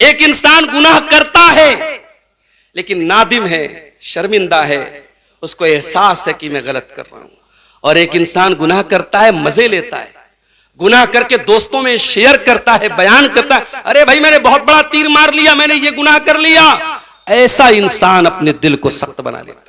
ایک انسان گناہ کرتا ہے لیکن نادم ہے, شرمندہ ہے, اس کو احساس ہے کہ میں غلط کر رہا ہوں. اور ایک انسان گناہ کرتا ہے, مزے لیتا ہے, گناہ کر کے دوستوں میں شیئر کرتا ہے, بیان کرتا ہے, ارے بھائی میں نے بہت بڑا تیر مار لیا, میں نے یہ گناہ کر لیا. ایسا انسان اپنے دل کو سخت بنا لیتا ہے.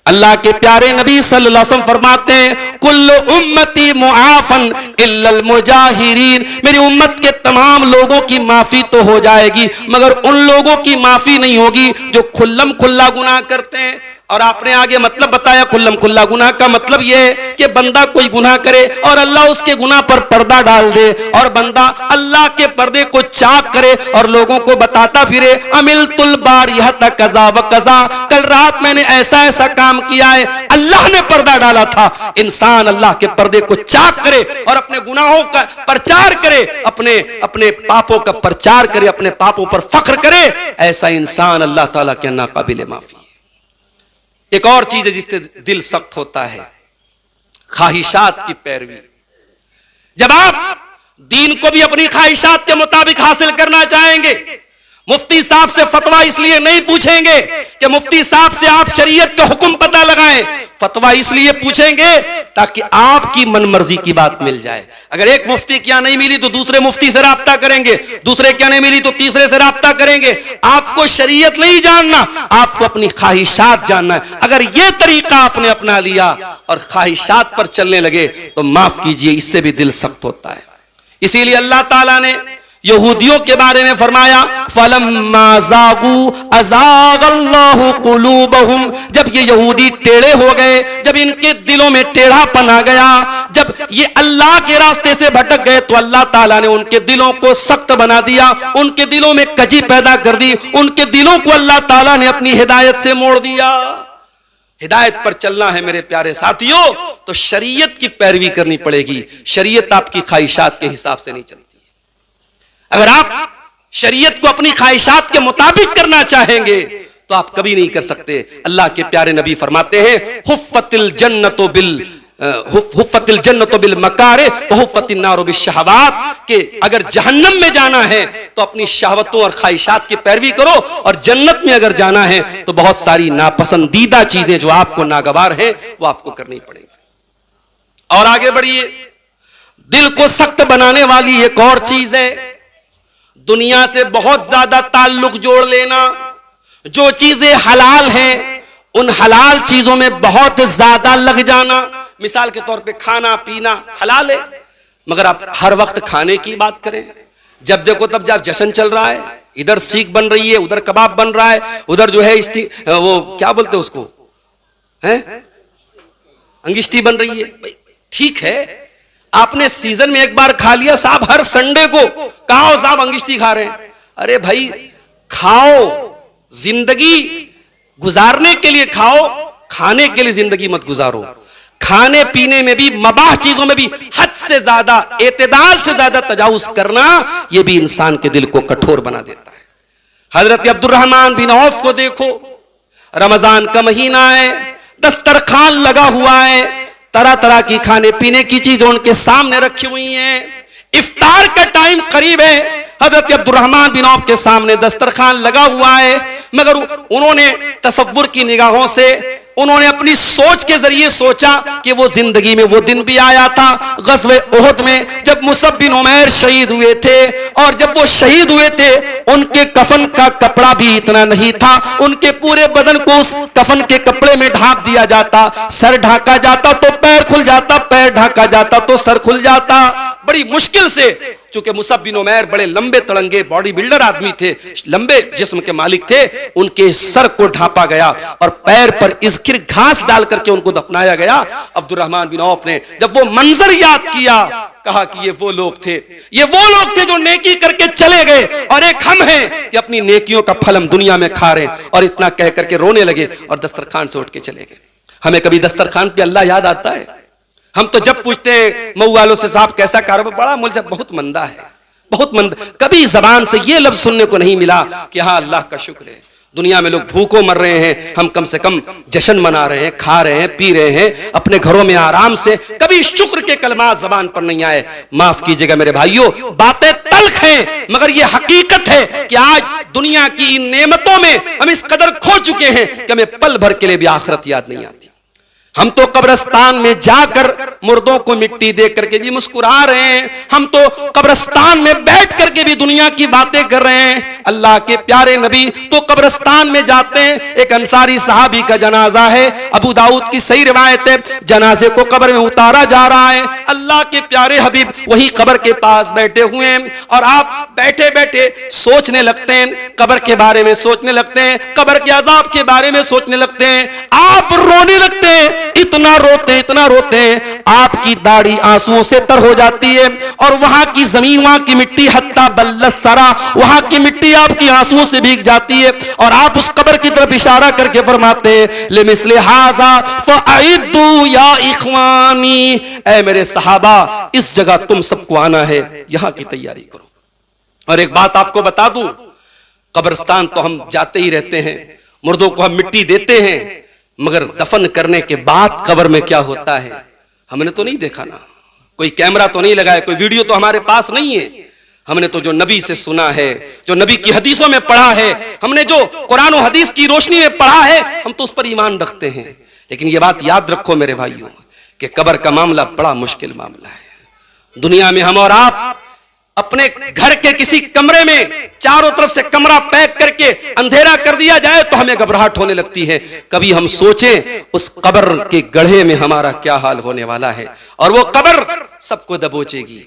اللہ کے پیارے نبی صلی اللہ علیہ وسلم فرماتے ہیں, کل امتی معافن الا المجاہرین, میری امت کے تمام لوگوں کی معافی تو ہو جائے گی مگر ان لوگوں کی معافی نہیں ہوگی جو کھلم کھلا گناہ کرتے ہیں. اور آپ نے آگے مطلب بتایا کلم کلا گناہ کا مطلب یہ ہے کہ بندہ کوئی گناہ کرے اور اللہ اس کے گناہ پر پردہ ڈال دے اور بندہ اللہ کے پردے کو چاک کرے اور لوگوں کو بتاتا پھرے عملت الباریۃ کذا و کذا، کل رات میں نے ایسا ایسا کام کیا ہے، اللہ نے پردہ ڈالا تھا۔ انسان اللہ کے پردے کو چاک کرے اور اپنے گناہوں کا پرچار کرے، اپنے پاپوں کا پرچار کرے، اپنے پاپوں پر فخر کرے، ایسا انسان اللہ تعالیٰ کے ناقابل معافی ہے۔ ایک اور چیز ہے جس سے دل سخت ہوتا ہے، خواہشات کی پیروی۔ جب آپ دین کو بھی اپنی خواہشات کے مطابق حاصل کرنا چاہیں گے، مفتی صاحب سے فتویٰ اس لیے نہیں پوچھیں گے کہ مفتی صاحب سے آپ شریعت کا حکم پتہ لگائیں، فتویٰ اس لیے پوچھیں گے تاکہ آپ کی من مرضی کی بات مل جائے۔ اگر ایک مفتی کیا نہیں ملی تو دوسرے مفتی سے رابطہ کریں گے، دوسرے کیا نہیں ملی تو تیسرے سے رابطہ کریں گے۔ آپ کو شریعت نہیں جاننا، آپ کو اپنی خواہشات جاننا ہے۔ اگر یہ طریقہ آپ نے اپنا لیا اور خواہشات پر چلنے لگے تو معاف کیجئے، اس سے بھی دل سخت ہوتا ہے۔ اسی لیے اللہ تعالیٰ نے یہودیوں کے بارے میں فرمایا فَلَمَّا زَاغُوا أَزَاغَ اللَّهُ قُلُوبَهُمْ، جب یہ یہودی ٹیڑھے ہو گئے، جب ان کے دلوں میں ٹیڑھا پن آ گیا، جب یہ اللہ کے راستے سے بھٹک گئے تو اللہ تعالیٰ نے ان کے دلوں کو سخت بنا دیا، ان کے دلوں میں کجی پیدا کر دی، ان کے دلوں کو اللہ تعالیٰ نے اپنی ہدایت سے موڑ دیا۔ ہدایت پر چلنا ہے میرے پیارے ساتھیوں تو شریعت کی پیروی کرنی پڑے گی، شریعت آپ کی خواہشات کے حساب سے نہیں چلتی۔ اگر آپ شریعت کو اپنی خواہشات کے مطابق کرنا چاہیں گے تو آپ کبھی نہیں کر سکتے۔ اللہ کے پیارے نبی فرماتے ہیں حفت الجنت بالمکارہ وحفت النار بالشہوات، کہ اگر جہنم میں جانا ہے تو اپنی شہوتوں اور خواہشات کی پیروی کرو، اور جنت میں اگر جانا ہے تو بہت ساری ناپسندیدہ چیزیں جو آپ کو ناگوار ہیں وہ آپ کو کرنی پڑیں گی۔ اور آگے بڑھیے، دل کو سخت بنانے والی ایک اور چیز ہے دنیا سے بہت زیادہ تعلق جوڑ لینا۔ جو چیزیں حلال ہیں ان حلال چیزوں میں بہت زیادہ لگ جانا۔ مثال کے طور پہ کھانا پینا حلال ہے، مگر آپ ہر وقت کھانے کی بات کریں، جب دیکھو تب جب جشن چل رہا ہے، ادھر سیخ بن رہی ہے، ادھر کباب بن رہا ہے، ادھر جو ہے وہ کیا بولتے اس کو انگشتی بن رہی ہے۔ ٹھیک ہے، آپ نے سیزن میں ایک بار کھا لیا، صاحب ہر سنڈے کو کہاں ہو صاحب انگشتی کھا رہے ہیں؟ ارے بھائی کھاؤ، زندگی گزارنے کے لیے کھاؤ، کھانے کے لیے زندگی مت گزارو۔ کھانے پینے میں بھی، مباح چیزوں میں بھی حد سے زیادہ، اعتدال سے زیادہ تجاوز کرنا، یہ بھی انسان کے دل کو کٹھور بنا دیتا ہے۔ حضرت عبد الرحمن بن عوف کو دیکھو، رمضان کا مہینہ ہے، دسترخوان لگا ہوا ہے، طرح طرح کی کھانے پینے کی چیزیں ان کے سامنے رکھی ہوئی ہیں، افطار کا ٹائم قریب ہے، حضرت عبد الرحمن بن عوف کے سامنے دسترخوان لگا ہوا ہے، مگر انہوں نے تصور کی نگاہوں سے، انہوں نے اپنی سوچ کے ذریعے سوچا کہ وہ زندگی میں وہ دن بھی آیا تھا غزوہ احد میں، جب مصعب بن عمیر شہید ہوئے تھے، اور جب وہ شہید ہوئے تھے ان کے کفن کا کپڑا بھی اتنا نہیں تھا، ان کے پورے بدن کو اس کفن کے کپڑے میں ڈھانپ دیا جاتا، سر ڈھانکا جاتا تو پیر کھل جاتا، پیر ڈھانکا جاتا تو سر کھل جاتا، بڑی مشکل سے، چونکہ مصعب بن عمیر بڑے لمبے تڑنگے باڈی بلڈر آدمی تھے، لمبے جسم کے مالک تھے، ان کے سر کو ڈھانپا گیا اور پیر پر اذکر گھاس ڈال کر کے ان کو دفنایا گیا۔ عبد الرحمن بن عوف نے جب وہ منظر یاد کیا، کہا کہ یہ وہ لوگ تھے جو نیکی کر کے چلے گئے، اور ایک ہم ہیں کہ اپنی نیکیوں کا پھل ہم دنیا میں کھا رہے ہیں، اور اتنا کہہ کر کے رونے لگے اور دسترخوان سے اٹھ کے چلے گئے۔ ہمیں کبھی دسترخوان پہ اللہ یاد آتا ہے؟ ہم تو جب پوچھتے ہیں مئو والوں سے صاحب کیسا کاروبار، بڑا مجھے بہت مندہ ہے، بہت مند، کبھی زبان سے یہ لفظ سننے کو نہیں ملا کہ ہاں اللہ کا شکر ہے۔ دنیا میں لوگ بھوکوں مر رہے ہیں، ہم کم سے کم جشن منا رہے ہیں، کھا رہے ہیں، پی رہے ہیں اپنے گھروں میں آرام سے، کبھی شکر کے کلمات زبان پر نہیں آئے۔ معاف کیجئے گا میرے بھائیوں، باتیں تلخ ہیں مگر یہ حقیقت ہے کہ آج دنیا کی ان نعمتوں میں ہم اس قدر کھو چکے ہیں کہ ہمیں پل بھر کے لیے بھی آخرت یاد نہیں آتی۔ ہم تو قبرستان میں جا کر مردوں کو مٹی دے کر کے بھی مسکرا رہے ہیں، ہم تو قبرستان میں بیٹھ کر کے بھی دنیا کی باتیں کر رہے ہیں۔ اللہ کے پیارے نبی تو قبرستان میں جاتے ہیں۔ ایک انصاری صحابی کا جنازہ ہے، ابو داؤد کی صحیح روایت ہے، جنازے کو قبر میں اتارا جا رہا ہے، اللہ کے پیارے حبیب وہی قبر کے پاس بیٹھے ہوئے ہیں، اور آپ بیٹھے بیٹھے سوچنے لگتے ہیں، قبر کے بارے میں سوچنے لگتے ہیں، قبر کے عذاب کے بارے میں سوچنے لگتے ہیں، آپ رونے لگتے ہیں، اتنا روتے ہیں، آپ کی داڑھی آنسوؤں سے تر ہو جاتی ہے، اور وہاں کی زمین، وہاں کی مٹی، حتی بلت سرا، وہاں کی مٹی آپ کی آنسوؤں سے بھیگ جاتی ہے، اور آپ اس قبر کی طرف اشارہ کر کے فرماتے ہیں لمثل ھذا فاعدوا یا اخوانی، اے میرے صحابہ اس جگہ تم سب کو آنا ہے، یہاں کی تیاری کرو۔ اور ایک بات آپ کو بتا دوں، قبرستان تو ہم جاتے ہی رہتے ہیں، مردوں کو ہم مٹی دیتے ہیں، مگر دفن کرنے کے بعد قبر میں کیا ہوتا ہے ہم نے تو نہیں دیکھا نا، کوئی کیمرہ تو نہیں لگایا، کوئی ویڈیو تو ہمارے پاس نہیں ہے، ہم نے تو جو نبی سے سنا ہے، جو نبی کی حدیثوں میں پڑھا ہے، ہم نے جو قرآن و حدیث کی روشنی میں پڑھا ہے، ہم تو اس پر ایمان رکھتے ہیں۔ لیکن یہ بات یاد رکھو میرے بھائیوں کہ قبر کا معاملہ بڑا مشکل معاملہ ہے۔ دنیا میں ہم اور آپ اپنے گھر کے کسی کمرے میں چاروں طرف سے کمرہ پیک کر کے اندھیرا کر دیا جائے تو ہمیں گھبراہٹ ہونے لگتی ہے، کبھی ہم سوچیں اس قبر کے گڑھے میں ہمارا کیا حال ہونے والا ہے، اور وہ قبر سب کو دبوچے گی،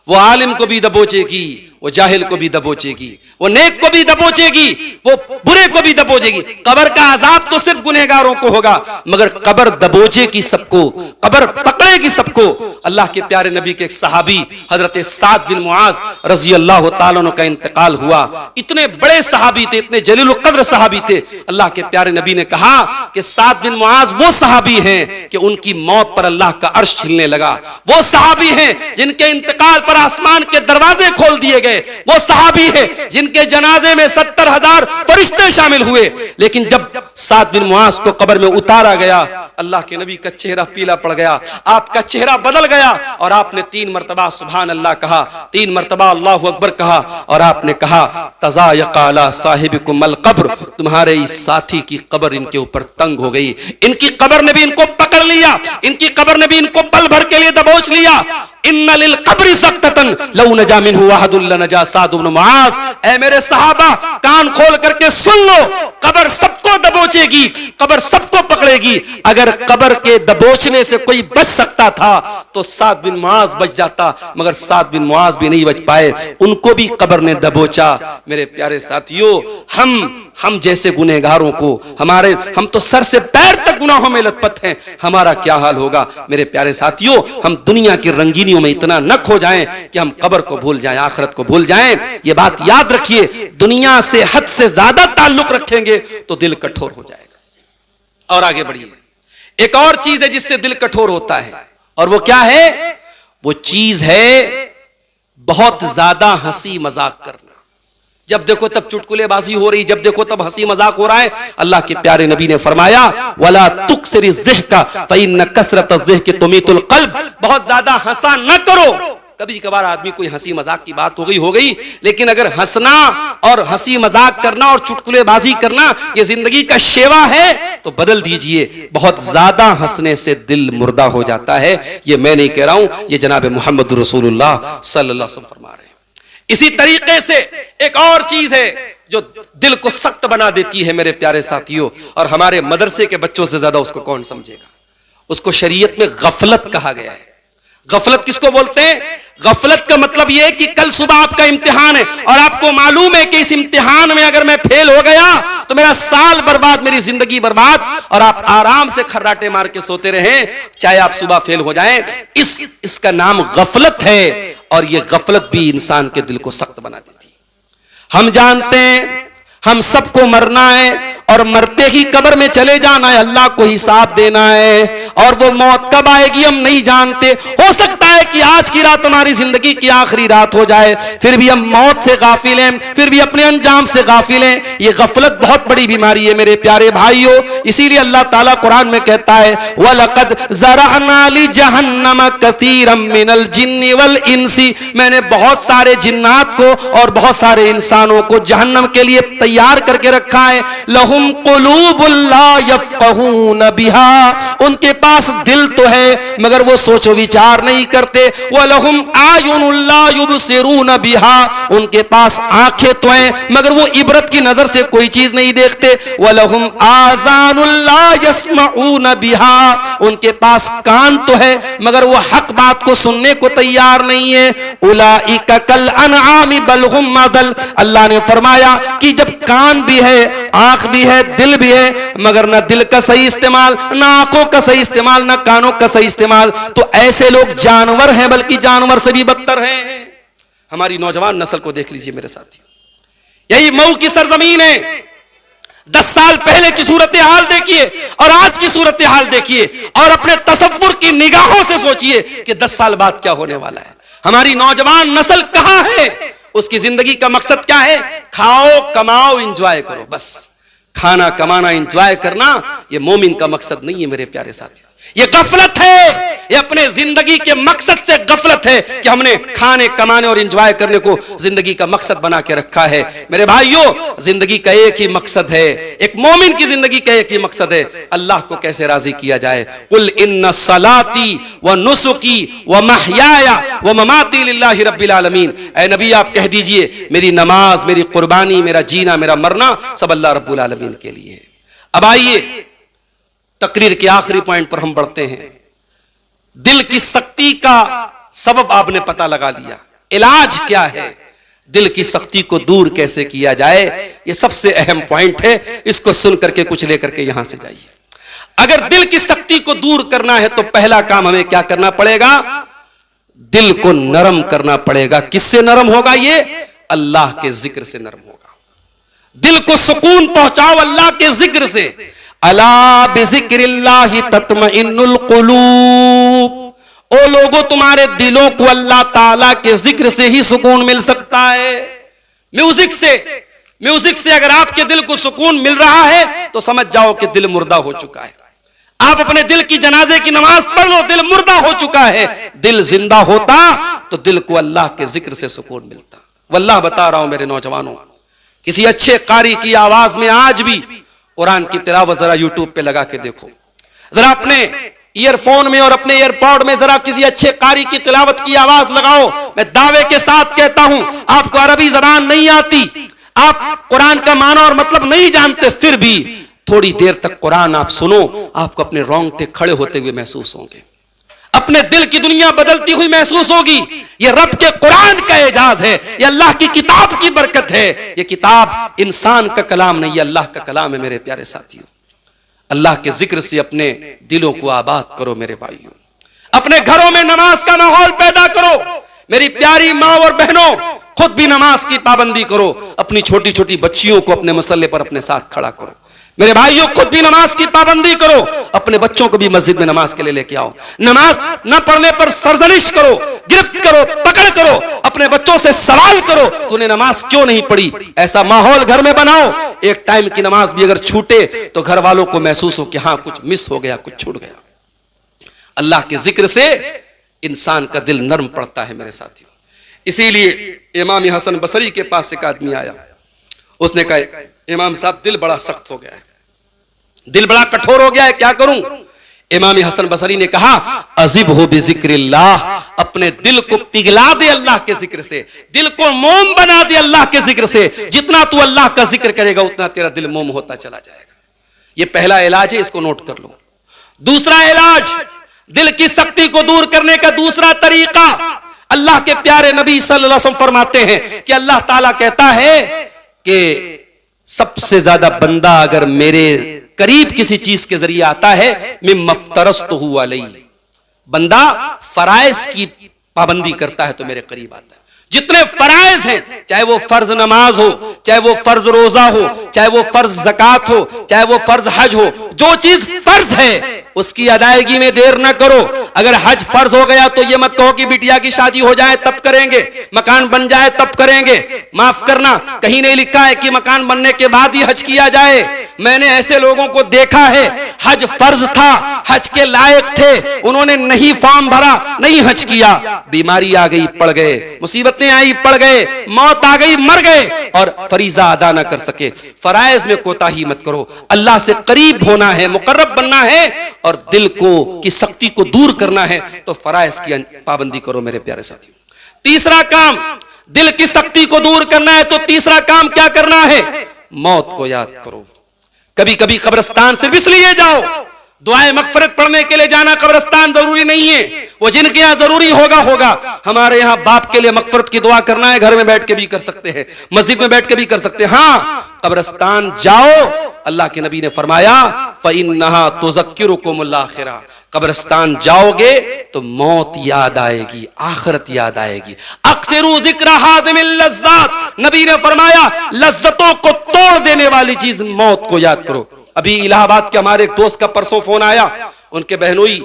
وہ عالم کو بھی دبوچے گی، وہ جاہل کو بھی دبوچے گی، وہ نیک کو بھی دبوچے گی، وہ برے کو بھی دبوچے گی۔ قبر کا عذاب تو صرف گنہگاروں کو ہوگا، مگر قبر دبوچے گی سب کو، قبر پکڑے گی سب کو۔ اللہ کے پیارے نبی کے ایک صحابی حضرت سعد بن معاذ رضی اللہ تعالیٰ عنہ کا انتقال ہوا، اتنے بڑے صحابی تھے، اتنے جلیل القدر صحابی تھے۔ اللہ کے پیارے نبی نے کہا کہ سعد بن معاذ وہ صحابی ہیں کہ ان کی موت پر اللہ کا عرش ہلنے لگا، وہ صحابی ہیں جن کے انتقال پر آسمان کے دروازے کھول دیے گئے، وہ صحابی ہیں جن کے جنازے میں 70,000 فرشتے شامل ہوئے۔ لیکن جب سعد بن معاذ کو قبر میں اتارا گیا، اللہ کے نبی کا چہرہ پیلا پڑ گیا، آپ کا چہرہ بدل گیا، اور آپ نے 3 مرتبہ سبحان اللہ کہا، 3 مرتبہ اللہ اکبر کہا، اور آپ نے کہا تضایق علی صاحبکم القبر، تمہارے اس ساتھی کی قبر ان کے اوپر تنگ ہو گئی، ان کی قبر نے بھی ان کو پکڑ لیا، ان کی قبر نے بھی ان کو پل بھر کے لیے دبوچ لیا۔ ان للقبر سقطۃ لو نجا منہ احد لنجا سعد بن معاذ، اے میرے صحابہ کان کھول کر کے سن لو، قبر سب کو دبوچے گی، قبر سب کو پکڑے گی۔ اگر قبر کے دبوچنے سے کوئی بچ سکتا تھا تو سعد بن معاذ بچ جاتا، مگر سعد بن معاذ بھی نہیں بچ پائے، ان کو بھی قبر نے دبوچا۔ میرے پیارے ساتھیوں، ہم جیسے گنہگاروں کو ہم تو سر سے پیر تک گناہوں میں لت پت ہیں، ہمارا کیا حال ہوگا؟ میرے پیارے ساتھیوں، ہم دنیا کی رنگینیوں میں اتنا نہ کھو جائیں کہ ہم قبر کو بھول جائیں، آخرت کو بھول جائیں۔ یہ بات یاد رکھیے، دنیا سے حد سے زیادہ تعلق رکھیں گے تو دل کٹھور ہو جائے گا۔ اور آگے بڑھیے، ایک اور چیز ہے جس سے دل کٹھور ہوتا ہے، اور وہ کیا ہے؟ وہ چیز ہے بہت زیادہ ہنسی مذاق کرنا۔ جب دیکھو تب چٹکلے بازی ہو رہی، جب دیکھو تب ہنسی مذاق ہو رہا ہے۔ اللہ کے پیارے نبی نے فرمایا وَلَا تُكْسِرِ الضِّحْكَ فَإِنَّ كَسْرَةَ الضِّحْكِ تُمِيتُ الْقَلْبَ، بہت زیادہ ہنسا نہ کرو۔ کبھی کبھار آدمی کوئی ہنسی مذاق کی بات ہو گئی، لیکن اگر ہنسنا اور ہنسی مذاق کرنا اور چٹکلے بازی کرنا یہ زندگی کا شیوا ہے تو بدل دیجئے۔ بہت زیادہ ہنسنے سے دل مردہ ہو جاتا ہے، یہ میں نہیں کہہ رہا ہوں، یہ جناب محمد رسول اللہ صلی اللہ علیہ وسلم فرما رہے ہیں۔ اسی طریقے سے ایک اور چیز ہے جو دل کو سخت بنا دیتی ہے میرے پیارے ساتھیوں، اور ہمارے مدرسے کے بچوں سے زیادہ اس کو کون سمجھے گا؟ اس کو شریعت میں غفلت کہا گیا ہے۔ غفلت کس کو بولتے ہیں؟ غفلت کا مطلب یہ ہے کہ کل صبح آپ کا امتحان ہے اور آپ کو معلوم ہے کہ اس امتحان میں اگر میں فیل ہو گیا تو میرا سال برباد، میری زندگی برباد، اور آپ آرام سے کھراٹے مار کے سوتے رہیں چاہے آپ صبح فیل ہو جائیں۔ اس کا نام غفلت ہے، اور یہ غفلت بھی انسان کے دل کو سخت بنا دیتی ہے۔ ہم جانتے ہیں ہم سب کو مرنا ہے، اور مرتے ہی قبر میں چلے جانا ہے، اللہ کو حساب دینا ہے، اور وہ موت کب آئے گی ہم نہیں جانتے۔ ہو سکتا ہے کہ آج کی رات ہماری زندگی کی آخری رات ہو جائے، پھر بھی ہم موت سے غافل ہیں، پھر بھی اپنے انجام سے غافل ہیں۔ یہ غفلت بہت بڑی بیماری ہے میرے پیارے بھائیوں، اسی لیے اللہ تعالیٰ قرآن میں کہتا ہے وَلَقَدْ زَرَعْنَا لِجَهَنَّمَ كَثِيرًا مِّنَ الْجِنِّ وَالْإِنسِ، میں نے بہت سارے جنات کو اور بہت سارے انسانوں کو جہنم کے لیے تیار کر کے رکھا ہے۔ لَهُمْ لہم قلوب لا یفقہون بہا، ان کے پاس دل تو ہے مگر وہ سوچ و وچار نہیں کرتے. وَلَهُمْ أَعْيُنٌ لَا يُبْصِرُونَ بِهَا، ان کے پاس آنکھیں تو ہیں مگر وہ عبرت کی نظر سے کوئی چیز نہیں دیکھتے. وَلَهُمْ آذَانٌ لَا يَسْمَعُونَ بِهَا، ان کے پاس کان تو ہے مگر وہ حق بات کو سننے کو تیار نہیں ہے. أُولَئِكَ كَالْأَنْعَامِ بَلْ هُمْ أَضَلُّ، اللہ نے فرمایا کہ جب کان بھی ہے، آنکھ بھی ہے، دل بھی ہے مگر نہ دل کا صحیح استعمال، نہ آنکھوں کا صحیح استعمال، نہ کانوں کا صحیح استعمال، تو ایسے لوگ جانور ہیں بلکہ جانور سے بھی بدتر ہیں. ہماری نوجوان نسل کو دیکھ لیجئے میرے ساتھیوں، یہی مئو کی سرزمین ہے. 10 سال پہلے کی صورتحال دیکھیے اور آج کی صورتحال دیکھیے اور اپنے تصور کی نگاہوں سے سوچئے کہ 10 سال بعد کیا ہونے والا ہے. ہماری نوجوان نسل کہاں ہے؟ اس کی زندگی کا مقصد کیا ہے؟ کھاؤ کماؤ انجوائے کرو. بس کھانا کمانا انجوائے کرنا یہ مومن کا مقصد نہیں ہے میرے پیارے ساتھیوں. یہ غفلت ہے، یہ اپنے زندگی کے مقصد سے غفلت ہے کہ ہم نے کھانے کمانے اور انجوائے کرنے کو زندگی کا مقصد بنا کے رکھا ہے. میرے بھائیوں، زندگی کا ایک ہی مقصد ہے، ایک مومن کی زندگی کا ایک ہی مقصد ہے، اللہ کو کیسے راضی کیا جائے. قل ان صلاتی ونسکی ومحیای ومماتی للہ رب العالمین، اے نبی آپ کہہ دیجئے میری نماز، میری قربانی، میرا جینا، میرا مرنا سب اللہ رب العالمین کے لیے. اب آئیے تقریر کے آخری پوائنٹ پر ہم بڑھتے ہیں. دل کی سختی کا سبب آپ نے پتہ لگا لیا، علاج کیا ہے، دل کی سختی کو دور کیسے کیا جائے، یہ سب سے اہم پوائنٹ ہے. اس کو سن کر کے کچھ لے کر کے یہاں سے جائیے. اگر دل کی سختی کو دور کرنا ہے تو پہلا کام ہمیں کیا کرنا پڑے گا؟ دل کو نرم کرنا پڑے گا. کس سے نرم ہوگا؟ یہ اللہ کے ذکر سے نرم ہوگا. دل کو سکون پہنچاؤ اللہ کے ذکر سے. الا بذکر اللہ تطمئن القلوب، او لوگو تمہارے دلوں کو اللہ تعالیٰ کے ذکر سے ہی سکون مل سکتا ہے. میوزک سے اگر آپ کے دل کو سکون مل رہا ہے تو سمجھ جاؤ کہ دل مردہ ہو چکا ہے. آپ اپنے دل کی جنازے کی نماز پڑھ لو، دل مردہ ہو چکا ہے. دل زندہ ہوتا تو دل کو اللہ کے ذکر سے سکون ملتا. واللہ بتا رہا ہوں میرے نوجوانوں، کسی اچھے قاری کی آواز میں آج بھی قرآن کی تلاوت ذرا یوٹیوب پہ لگا کے دیکھو، ذرا اپنے ایئر فون میں اور اپنے ایئر پوڈ میں ذرا کسی اچھے قاری کی تلاوت کی آواز لگاؤ. میں دعوے کے ساتھ کہتا ہوں، آپ کو عربی زبان نہیں آتی، آپ قرآن کا معنی اور مطلب نہیں جانتے، پھر بھی تھوڑی دیر تک قرآن آپ سنو، آپ کو اپنے رونگٹے کھڑے ہوتے ہوئے محسوس ہوں گے، اپنے دل کی دنیا بدلتی ہوئی محسوس ہوگی. یہ رب کے قرآن کا اعجاز ہے، یہ اللہ کی کتاب کی برکت ہے. یہ کتاب انسان کا کلام نہیں، یہ اللہ کا کلام ہے. میرے پیارے ساتھیوں، اللہ کے ذکر سے اپنے دلوں کو آباد کرو. میرے بھائیوں، اپنے گھروں میں نماز کا ماحول پیدا کرو. میری پیاری ماں اور بہنوں، خود بھی نماز کی پابندی کرو. اپنی چھوٹی چھوٹی بچیوں کو اپنے مصلے پر اپنے ساتھ کھڑا کرو. میرے بھائیوں، خود بھی نماز کی پابندی کرو. اپنے بچوں کو بھی مسجد میں نماز کے لیے لے کے آؤ. نماز نہ پڑھنے پر سرزنش کرو، گرفت کرو، پکڑ کرو. اپنے بچوں سے سوال کرو تو نے نماز کیوں نہیں پڑھی. ایسا ماحول گھر میں بناؤ، ایک ٹائم کی نماز بھی اگر چھوٹے تو گھر والوں کو محسوس ہو کہ ہاں کچھ مس ہو گیا، کچھ چھوٹ گیا. اللہ کے ذکر سے انسان کا دل نرم پڑتا ہے میرے ساتھیوں. اسی لیے امام حسن بصری کے پاس ایک آدمی آیا، اس نے کہا امام صاحب دل بڑا سخت ہو گیا ہے، دل بڑا کٹھور ہو گیا ہے، کیا کروں؟ امام حسن بصری نے کہا عذبہ بذکر اللہ، اپنے دل کو پگھلا دے اللہ کے ذکر سے، دل کو موم بنا دے اللہ کے ذکر سے. جتنا تو اللہ کا ذکر کرے گا اتنا تیرا دل موم ہوتا چلا جائے گا. یہ پہلا علاج ہے، اس کو نوٹ کر لو. دوسرا علاج، دل کی سختی کو دور کرنے کا دوسرا طریقہ، اللہ کے پیارے نبی صلی اللہ علیہ وسلم فرماتے ہیں کہ اللہ تعالیٰ کہتا ہے کہ سب سے زیادہ بندہ اگر میرے قریب کسی چیز کے ذریعے آتا ہے مما افترضتہ علیہ، بندہ فرائض کی پابندی کرتا ہے تو میرے قریب آتا ہے. جتنے فرائض ہیں، چاہے وہ فرض نماز ہو، چاہے وہ فرض روزہ ہو، چاہے وہ فرض زکات ہو، چاہے وہ فرض حج ہو، جو چیز فرض ہے اس کی ادائیگی میں دیر نہ کرو. اگر حج فرض ہو گیا تو یہ مت کہو کہ بیٹیا کی شادی ہو جائے تب کریں گے، مکان بن جائے تب کریں گے. معاف کرنا، کہیں نہیں لکھا ہے کہ مکان بننے کے بعد ہی حج کیا جائے. میں نے ایسے لوگوں کو دیکھا ہے حج فرض تھا، حج کے لائق تھے، انہوں نے نہیں فارم بھرا، نہیں حج کیا، بیماری آ گئی پڑ گئے، مصیبتیں آئی پڑ گئے، موت آ گئی مر گئے اور فریضہ ادا نہ کر سکے. فرائض میں کوتاہی مت کرو. اللہ سے قریب ہونا ہے، مقرب بننا ہے اور دل کی سختی کو دور کرنا ہے تو فرائض کی پابندی کرو میرے پیارے ساتھیوں. تیسرا کام، دل کی سختی کو دور کرنا ہے تو تیسرا کام کیا کرنا ہے؟ موت کو یاد کرو. کبھی کبھی قبرستان صرف اس لیے جاؤ، دعائیں مغفرت پڑھنے کے لیے جانا قبرستان ضروری نہیں ہے، وہ جن کے یہاں ضروری ہوگا. ہمارے یہاں باپ کے لیے مغفرت کی دعا کرنا ہے، گھر میں بیٹھ کے بھی کر سکتے ہیں، مسجد میں بیٹھ کے بھی کر سکتے ہیں. ہاں قبرستان جاؤ، اللہ کے نبی نے فرمایا فَإِنَّهَا تُذَكِّرُكُمُ الْآخِرَةَ. قبرستان جاؤ گے تو موت یاد آئے گی، آخرت یاد آئے گی. اکثروا ذکر حازم اللذات، نبی نے فرمایا لذتوں کو توڑ دینے والی چیز موت کو یاد کرو. ابھی الہ آباد کے ہمارے ایک دوست کا پرسوں فون آیا، ان کے بہنوئی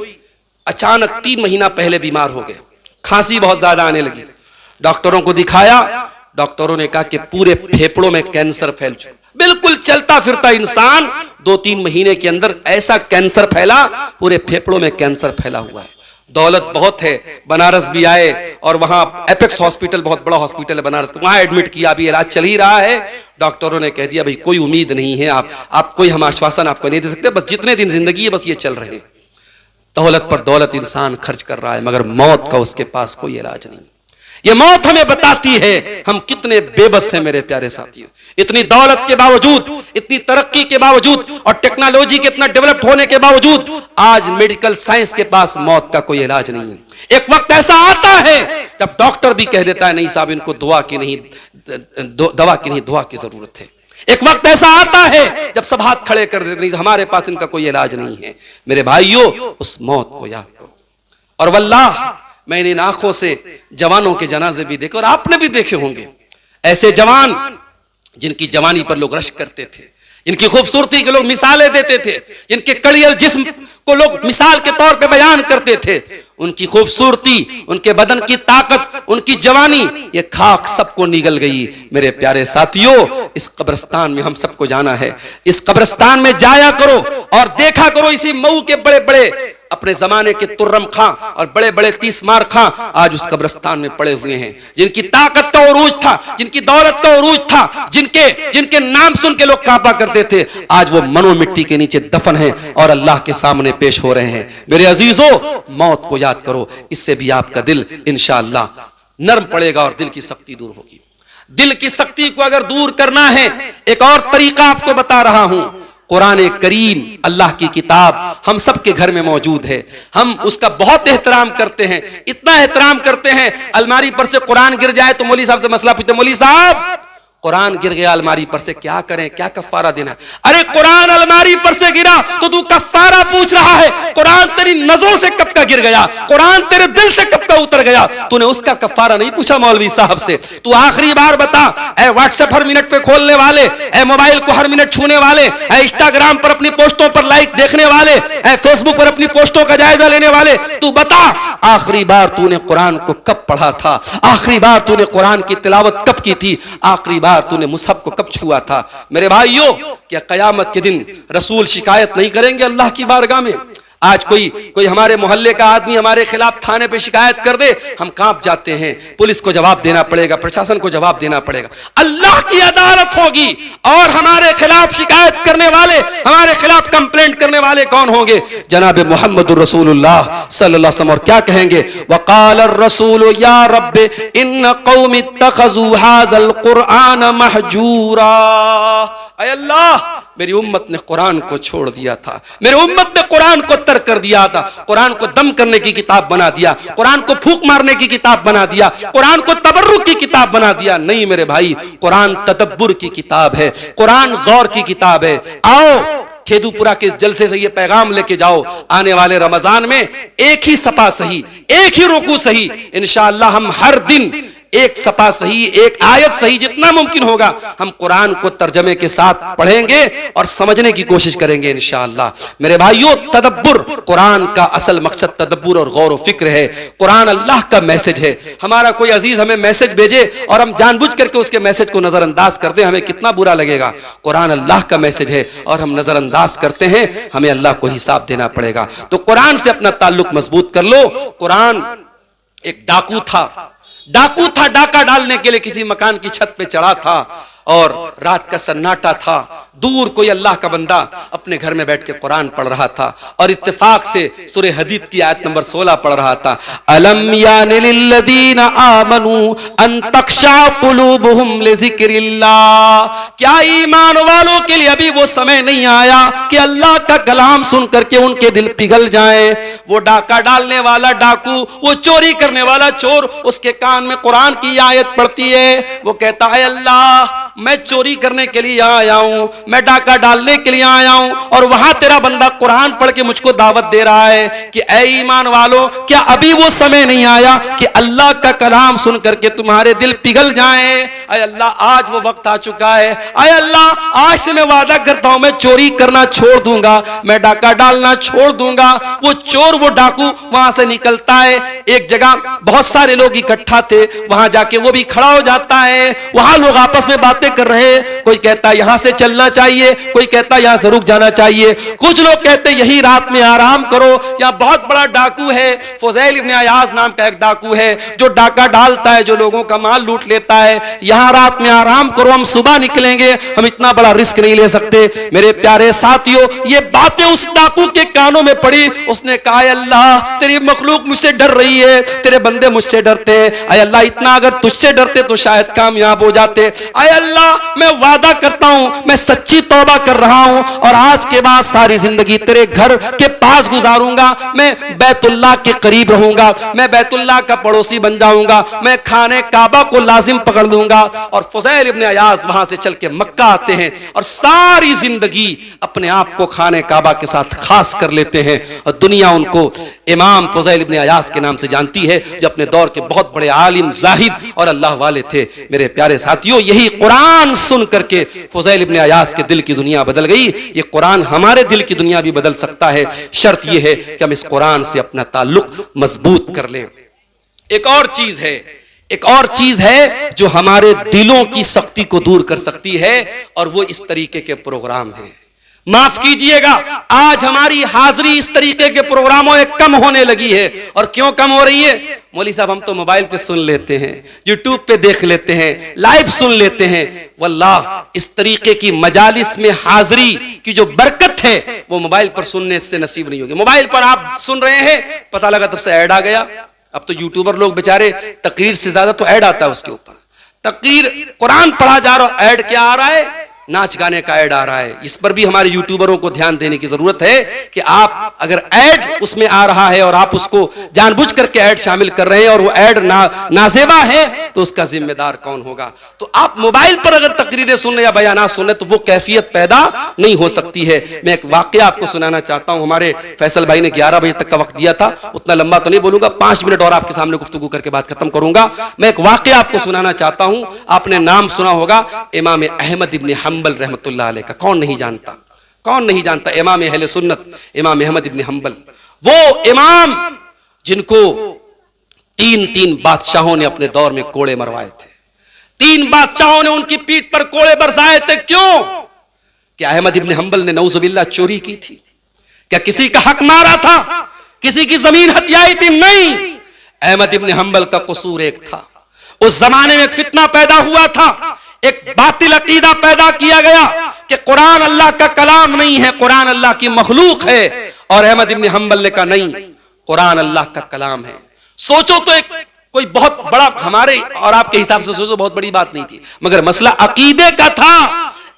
اچانک 3 مہینہ پہلے بیمار ہو گئے، کھانسی بہت زیادہ آنے لگی. ڈاکٹروں کو دکھایا، ڈاکٹروں نے کہا کہ پورے پھیپڑوں میں کینسر پھیل چکا. بالکل چلتا پھرتا انسان 2-3 مہینے کے اندر ایسا کینسر پھیلا، پورے پھیپڑوں میں کینسر پھیلا ہوا ہے. دولت بہت ہے، بنارس بھی آئے اور وہاں ایپیکس ہاسپٹل بہت بڑا ہاسپٹل ہے بنارس، وہاں ایڈمٹ کیا، ابھی علاج چل ہی رہا ہے. ڈاکٹروں نے کہہ دیا بھئی کوئی امید نہیں ہے، آپ کوئی ہم آشواسن آپ کو نہیں دے سکتے، بس جتنے دن زندگی ہے بس یہ چل رہے. دولت پر دولت انسان خرچ کر رہا ہے مگر موت کا اس کے پاس کوئی علاج نہیں. یہ موت ہمیں بتاتی ہے ہم کتنے بے بس ہیں میرے پیارے ساتھیوں. اتنی دولت کے باوجود، اتنی ترقی کے باوجود اور ٹیکنالوجی کے اتنا ڈیولپ ہونے کے باوجود آج میڈیکل سائنس کے پاس موت کا کوئی علاج نہیں. ایک وقت ایسا آتا ہے جب ڈاکٹر بھی کہہ دیتا ہے نہیں صاحب ان کو دوا کی نہیں دعا کی ضرورت ہے. ایک وقت ایسا آتا ہے جب سب ہاتھ کھڑے کر دیتے نہیں ہمارے پاس ان کا کوئی علاج نہیں ہے. میرے بھائیوں اس موت کو یاد کرو. اور واللہ میں نے ان آنکھوں سے جوانوں کے جنازے بھی دیکھے اور آپ نے بھی دیکھے ہوں گے، ایسے جوان جن کی جوانی پر لوگ رشک کرتے تھے، جن کی خوبصورتی کے لوگ مثالیں دیتے تھے، جن کے کڑیل جسم کو لوگ مثال کے طور پہ بیان کرتے تھے. ان کی خوبصورتی، ان کے بدن کی طاقت، ان کی جوانی، یہ خاک سب کو نگل گئی. میرے پیارے ساتھیوں اس قبرستان میں ہم سب کو جانا ہے. اس قبرستان میں جایا کرو اور دیکھا کرو اسی مئو کے بڑے بڑے اپنے زمانے کے ترم خاں اور بڑے بڑے 30 مار خاں آج اس قبرستان میں پڑے ہوئے ہیں، جن کی طاقت کا عروج تھا، جن کی دولت کا عروج تھا، جن کے نام سن کے لوگ کانپا کرتے تھے، آج وہ منو مٹی کے نیچے دفن ہیں اور اللہ کے سامنے پیش ہو رہے ہیں. میرے عزیزوں موت کو یاد کرو، اس سے بھی آپ کا دل انشاءاللہ نرم پڑے گا اور دل کی سختی دور ہوگی. دل کی سختی کو اگر دور کرنا ہے ایک اور طریقہ آپ کو بتا رہا ہوں. قرآن کریم اللہ کی کتاب ہم سب کے گھر میں موجود ہے، ہم اس کا بہت احترام کرتے ہیں، اتنا احترام کرتے ہیں الماری پر سے قرآن گر جائے تو مولوی صاحب سے مسئلہ پوچھتے ہیں، مولوی صاحب قرآن گر گیا الماری پر سے کیا کریں، کیا کفارہ دینا ہے؟ ارے قرآن الماری پر سے گرا تو کفارہ پوچھ رہا ہے؟ قرآن تیری نظروں سے کب کا گر گیا، قرآن تیرے دل سے کب کا اتر گیا، تو نے اس کا کفارہ نہیں پوچھا مولوی صاحب سے. تو آخری بار بتا اے واٹس ایپ ہر منٹ پہ کھولنے والے، اے موبائل کو ہر منٹ چھونے والے، اے انسٹاگرام پر اپنی پوسٹوں پر لائک دیکھنے والے، اے فیس بک پر اپنی پوسٹوں کا جائزہ لینے والے، تو بتا آخری بار تو نے قرآن کو کب پڑھا تھا، آخری بار تو نے قرآن کی تلاوت کب کی تھی، آخری بار تو نے مصحف کو کب چھوا تھا؟ میرے بھائیوں کیا قیامت کے دن رسول شکایت نہیں کریں گے اللہ کی بارگاہ میں؟ آج کوئی ہمارے محلے کا آدمی ہمارے خلاف تھانے پہ شکایت کر دے، ہم کانپ جاتے ہیں، پولیس کو جواب دینا پڑے گا، پرشاسن کو جواب دینا پڑے گا. اللہ کی عدالت ہوگی اور ہمارے خلاف شکایت کرنے والے، ہمارے خلاف کمپلینٹ کرنے والے کون ہوں گے؟ جناب محمد الرسول اللہ صلی اللہ علیہ وسلم. اور کیا کہیں گے؟ وقال الرسول یا رب ان قوم اتخذوا هذا القرآن مہجورا. اے اللہ میری امت نے قرآن کو چھوڑ دیا تھا، میری امت نے قرآن کو ترک کر دیا تھا، قرآن کو دم کرنے کی کتاب بنا دیا، قرآن کو پھونک مارنے کی کتاب بنا دیا، قرآن کو تبرک کی کتاب بنا دیا. نہیں میرے بھائی، قرآن تدبر کی کتاب ہے، قرآن غور کی کتاب ہے. آؤ کھیدو پورا کے جلسے سے یہ پیغام لے کے جاؤ، آنے والے رمضان میں ایک ہی صفحہ صحیح، ایک ہی رکوع صحیح، انشاءاللہ ہم ہر دن ایک صفحہ صحیح, ایک آیت صحیح, جتنا ممکن ہوگا ہم قرآن کو ترجمے کے ساتھ پڑھیں گے اور سمجھنے کی کوشش کریں گے انشاءاللہ. میرے بھائیوں, تدبر, قرآن کا اصل مقصد تدبر اور غور و فکر ہے. قرآن اللہ کا میسج ہے. ہمارا کوئی عزیز ہمیں میسج بھیجے اور ہم جان بوجھ کر کے اس کے میسج کو نظر انداز کر دیں, ہمیں کتنا برا لگے گا. قرآن اللہ کا میسج ہے اور ہم نظر انداز کرتے ہیں, ہمیں اللہ کو حساب دینا پڑے گا. تو قرآن سے اپنا تعلق مضبوط کر لو. قرآن ایک ڈاکو تھا, ڈاکہ ڈالنے کے لیے کسی مکان کی چھت پہ چڑھا تھا اور رات کا سناٹا تھا. دور کوئی اللہ کا بندہ اپنے گھر میں بیٹھ کے قرآن پڑھ رہا تھا اور اتفاق سے سورہ حدید کی آیت نمبر 16 پڑھ رہا تھا. الم یان للذین آمنوا ان تخشع قلوبہم لذکر اللہ, کیا ایمان والوں کے لیے ابھی وہ سمے نہیں آیا کہ اللہ کا کلام سن کر کے ان کے دل پگھل جائیں. وہ ڈاکہ ڈالنے والا ڈاکو, وہ چوری کرنے والا چور, اس کے کان میں قرآن کی آیت پڑتی ہے, وہ کہتا ہے اللہ میں چوری کرنے کے لیے آیا ہوں, میں ڈاکہ ڈالنے کے لیے آیا ہوں, اور وہاں تیرا بندہ قرآن پڑھ کے مجھ کو دعوت دے رہا ہے کہ اے ایمان والو, کیا ابھی وہ سمے نہیں آیا کہ اللہ کا کلام سن کر کے تمہارے دل پگھل جائیں. اے اللہ آج وہ وقت آ چکا ہے. اے اللہ آج سے میں وعدہ کرتا ہوں میں چوری کرنا چھوڑ دوں گا, میں ڈاکہ ڈالنا چھوڑ دوں گا. وہ چور, وہ ڈاکو وہاں سے نکلتا ہے. ایک جگہ بہت سارے لوگ اکٹھا تھے, وہاں جا کے وہ بھی کھڑا ہو جاتا ہے. وہاں لوگ آپس میں باتیں کر رہے ہیں, کوئی کہتا ہے یہاں سے چلنا چاہیے, کوئی کہتا ہے یہاں سے رک جانا چاہیے, کچھ لوگ کہتے ہیں یہی رات میں آرام کرو. یہاں بہت بڑا ڈاکو ہے, فضیل ابن عیاض نام کا ایک ڈاکو ہے جو ڈاکہ ڈالتا ہے, جو لوگوں کا مال لوٹ لیتا ہے. یہاں رات میں آرام کرو, ہم صبح نکلیں گے, ہم اتنا بڑا رسک نہیں لے سکتے. میرے پیارے ساتھیوں, یہ باتیں اس ڈاکو کے کانوں میں پڑی. اس نے کہا اے اللہ تیری مخلوق مجھ سے ڈر رہی ہے, تیرے بندے مجھ سے ڈرتے ہیں. اے اللہ اتنا اگر تجھ سے ڈرتے تو شاید کامیاب ہو جاتے. اے اللہ میں وعدہ کرتا ہوں, میں سچی توبہ کر رہا ہوں اور آج کے بعد ساری زندگی تیرے گھر کے پاس گزاروں گا, میں بیت اللہ کے قریب رہوں گا, میں بیت اللہ کا پڑوسی بن جاؤں گا, میں خانے کعبہ کو لازم پکڑ لوں گا. اور فضیل ابن عیاض وہاں سے چل کے مکہ آتے ہیں اور ساری زندگی اپنے آپ کو خانے کعبہ کے ساتھ خاص کر لیتے ہیں, اور دنیا ان کو امام فضیل ابن عیاض کے نام سے جانتی ہے, جو اپنے دور کے بہت بڑے عالم, زاہد اور اللہ والے تھے. میرے پیارے ساتھیوں, یہی قرآن سن کر کے فضیل ابن عیاض کے دل کی دنیا بدل گئی. یہ قرآن ہمارے دل کی دنیا بھی بدل سکتا ہے, شرط یہ ہے کہ ہم اس قرآن سے اپنا تعلق مضبوط کر لیں. ایک اور چیز ہے جو ہمارے دلوں کی سختی کو دور کر سکتی ہے, اور وہ اس طریقے کے پروگرام ہیں. معاف کیجئے گا, آج ہماری حاضری اس طریقے کے پروگراموں میں کم ہونے لگی ہے. اور کیوں کم ہو رہی ہے؟ مولوی صاحب ہم تو موبائل پہ سن لیتے ہیں, یوٹیوب پہ دیکھ لیتے ہیں, لائیو سن لیتے ہیں. واللہ اس طریقے کی مجالس میں حاضری کی جو برکت ہے وہ موبائل پر سننے سے نصیب نہیں ہوگی. موبائل پر آپ سن رہے ہیں, پتہ لگا تب سے ایڈ آ گیا. اب تو یوٹیوبر لوگ بیچارے تقریر سے زیادہ تو ایڈ آتا ہے اس کے اوپر. تقریر قرآن پڑھا جا رہا, ایڈ کیا آ رہا ہے؟ ناچ گانے کا ایڈ آ رہا ہے. اس پر بھی ہمارے یوٹیوبروں کو دھیان دینے کی ضرورت ہے کہ آپ اگر ایڈ اس میں آ رہا ہے اور آپ اس کو جان بوجھ کر کے ایڈ شامل کر رہے ہیں اور وہ ایڈ نازیبا ہے تو اس کا ذمہ دار کون ہوگا؟ تو آپ موبائل پر اگر تقریریں سننے یا بیانات سننے تو وہ کیفیت پیدا نہیں ہو سکتی ہے. میں ایک واقعہ آپ کو سنانا چاہتا ہوں. ہمارے فیصل بھائی نے 11 بجے تک کا وقت دیا تھا, اتنا لمبا تو نہیں بولوں گا, 5 منٹ اور آپ کے سامنے گفتگو کر کے بات ختم کروں گا. میں ایک واقعہ آپ کو سنانا چاہتا ہوں. آپ نے نام سنا ہوگا امام احمد ابن حنبل رحمۃ اللہ علیہ کا. کون نہیں جانتا امام اہل سنت, امام احمد ابن حنبل. وہ امام جن کو 3 بادشاہوں نے اپنے دور میں کوڑے مروائے تھے. 3 بادشاہوں نے ان کی پیٹھ پر کوڑے برسائے تھے. کیوں؟ کیا احمد ابن حنبل نے نعوذ باللہ چوری کی تھی؟ کیا کسی کا حق مارا تھا؟ کسی کی زمین ہتھیائی تھی؟ نہیں. احمد ابن حنبل کا قصور ایک تھا, اس زمانے میں ایک فتنہ پیدا ہوا تھا, ایک باطل عقیدہ پیدا کیا گیا کہ قرآن اللہ کا کلام نہیں ہے, قرآن اللہ کی مخلوق ہے. اور احمد ابن حنبل نے کہا نہیں, قرآن اللہ کا کلام ہے. سوچو تو ایک کوئی بہت بڑا, ہمارے اور آپ کے حساب سے سوچو بہت بڑی بات نہیں تھی, مگر مسئلہ عقیدے کا تھا.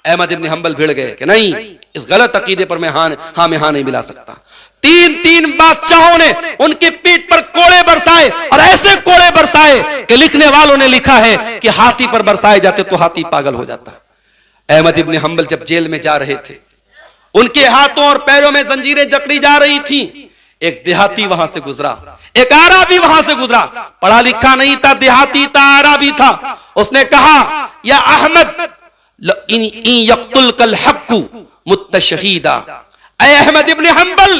احمد ابن حنبل بھڑ گئے کہ نہیں, اس غلط عقیدے پر میں ہاں نہیں ملا سکتا. 3 بادشاہوں نے ان کی پیٹھ پر کوڑے برسائے, اور ایسے کوڑے برسائے کہ لکھنے والوں نے لکھا ہے کہ ہاتھی پر برسائے جاتے تو ہاتھی پاگل ہو جاتا. احمد ابن حنبل جب جیل میں جا رہے تھے, ان کے ہاتھوں اور پیروں میں زنجیریں جکڑی جا رہی تھیں. ایک دیہاتی وہاں سے گزرا, ایک عربی وہاں سے گزرا، پڑھا لکھا نہیں تھا، دیہاتی تھا، عربی تھا. اس نے کہا یا احمد ان یقتلک الحق مت شہیدا، اے احمد ابن حنبل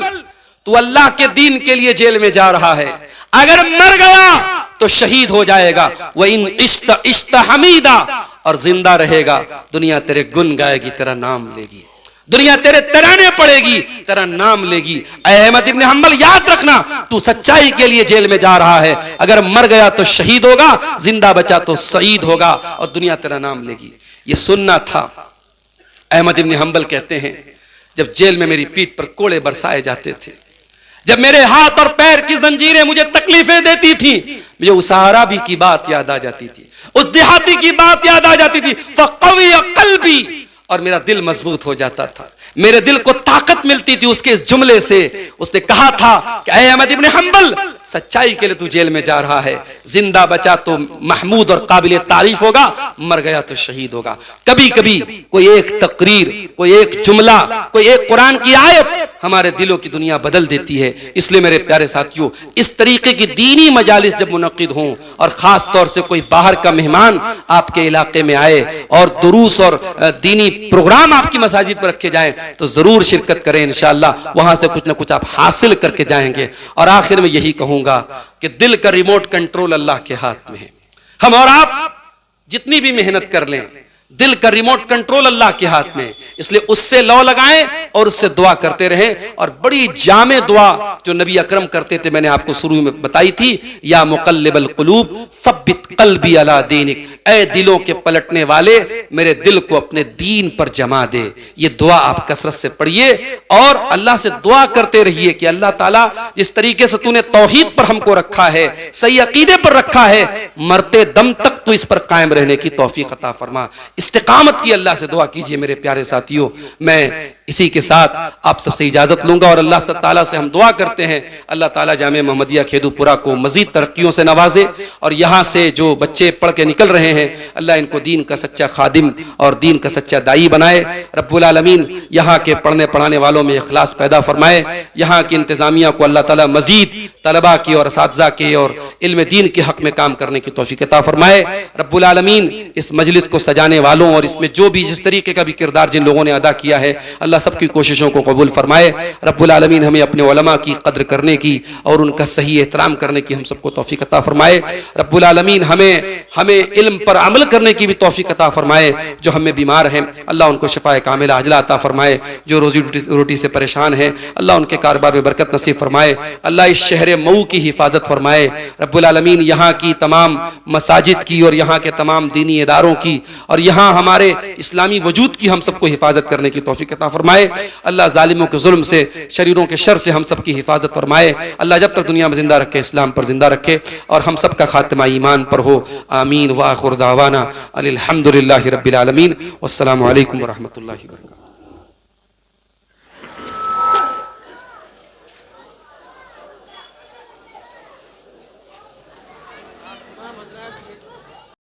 تو اللہ کے دین کے لیے جیل میں جا رہا ہے، اگر مر گیا تو شہید ہو جائے گا. وَإِنْ عِشْتَ حَمِيدًا، اور زندہ رہے گا دنیا تیرے گن گائے گی، تیرا نام لے گی، دنیا تیرے ترانے پڑے گی، تیرا نام لے گی. اے احمد ابن حنبل یاد رکھنا تو سچائی کے لیے جیل میں جا رہا ہے، اگر مر گیا تو شہید ہوگا، زندہ بچا تو سعید ہوگا اور دنیا تیرا نام لے گی. یہ سننا تھا. احمد ابن حنبل کہتے ہیں جب جیل میں میری پیٹھ پر کوڑے برسائے جاتے تھے، جب میرے ہاتھ اور پیر کی زنجیریں مجھے تکلیفیں دیتی تھیں، مجھے اس عربی کی بات یاد آ جاتی تھی، اس دیہاتی کی بات یاد آ جاتی تھی. فقوی قلبی، اور میرا دل مضبوط ہو جاتا تھا، میرے دل کو طاقت ملتی تھی اس کے اس جملے سے. اس نے کہا تھا کہ اے احمد ابن حنبل سچائی کے لیے تو جیل میں جا رہا ہے، زندہ بچا تو محمود اور قابل تعریف ہوگا، مر گیا تو شہید ہوگا. کبھی کبھی کوئی ایک تقریر، کوئی ایک جملہ، کوئی ایک قرآن کی آیت ہمارے دلوں کی دنیا بدل دیتی ہے. اس لیے میرے پیارے ساتھیوں، اس طریقے کی دینی مجالس جب منعقد ہوں اور خاص طور سے کوئی باہر کا مہمان آپ کے علاقے میں آئے اور دروس اور دینی پروگرام آپ کی مساجد پر رکھے جائیں تو ضرور شرکت کریں انشاءاللہ، وہاں سے کچھ نہ کچھ آپ حاصل کر کے جائیں گے. اور آخر میں یہی کہوں گا کہ دل کا ریموٹ کنٹرول اللہ کے ہاتھ میں ہے. ہم اور آپ جتنی بھی محنت کر لیں، دل کا ریموٹ کنٹرول اللہ کے ہاتھ میں، اس لیے اس سے لو لگائیں اور اس سے دعا کرتے رہیں. اور بڑی جامع دعا جو نبی اکرم کرتے تھے میں نے آپ کو شروع میں بتائی تھی، یا مقلب القلوب ثبت قلبی علی دینک، اے دلوں کے پلٹنے والے میرے دل کو اپنے دین پر جما دے. یہ دعا آپ کثرت سے پڑھیے اور اللہ سے دعا کرتے رہیے کہ اللہ تعالیٰ جس طریقے سے تو نے توحید پر ہم کو رکھا ہے، صحیح عقیدے پر رکھا ہے، مرتے دم تک تو اس پر قائم رہنے کی توفیق عطا فرما. استقامت کی اللہ سے دعا کیجئے میرے پیارے ساتھیوں. میں اسی کے ساتھ آپ سب سے اجازت لوں گا اور اللہ تعالیٰ سے ہم دعا کرتے ہیں اللہ تعالیٰ جامعہ محمدیہ کھیدو پورا کو مزید ترقیوں سے نوازے اور یہاں سے جو بچے پڑھ کے نکل رہے ہیں اللہ ان کو دین کا سچا خادم اور دین کا سچا دائی بنائے. رب العالمین یہاں کے پڑھنے پڑھانے والوں میں اخلاص پیدا فرمائے. یہاں کی انتظامیہ کو اللہ تعالیٰ مزید طلباء کی اور اساتذہ کے اور علم دین کے حق میں کام کرنے کی توفیق عطا فرمائے. رب العالمین اس مجلس کو سجانے والوں اور اس میں جو بھی جس طریقے کا بھی کردار جن لوگوں نے ادا کیا ہے اللہ سب کی کوششوں کو قبول فرمائے. رب العالمین ہمیں اپنے علماء کی قدر کرنے کی اور ان کا صحیح احترام کرنے کی ہم سب کو توفیق عطا فرمائے. رب العالمین ہمیں علم پر عمل کرنے کی بھی توفیق عطا فرمائے. جو ہمیں بیمار ہیں اللہ ان کو شفاء کاملہ عاجلہ عطا فرمائے. جو روزی روٹی سے پریشان ہیں اللہ ان کے کاروبار میں برکت نصیب فرمائے. اللہ اس شہر مئو کی حفاظت فرمائے. رب العالمین یہاں کی تمام مساجد کی اور یہاں کے تمام دینی اداروں کی اور یہاں ہمارے اسلامی وجود کی ہم سب کو حفاظت کرنے کی توفیق عطا فرمائے. اللہ ظالموں کے ظلم سے، شریروں کے شر سے ہم سب کی حفاظت فرمائے. اللہ جب تک دنیا میں زندہ رکھے اسلام پر زندہ رکھے اور ہم سب کا خاتمہ ایمان پر ہو. آمین. وآخر دعوانا الحمدللہ رب العالمین. والسلام علیکم ورحمۃ اللہ وبرکاتہ.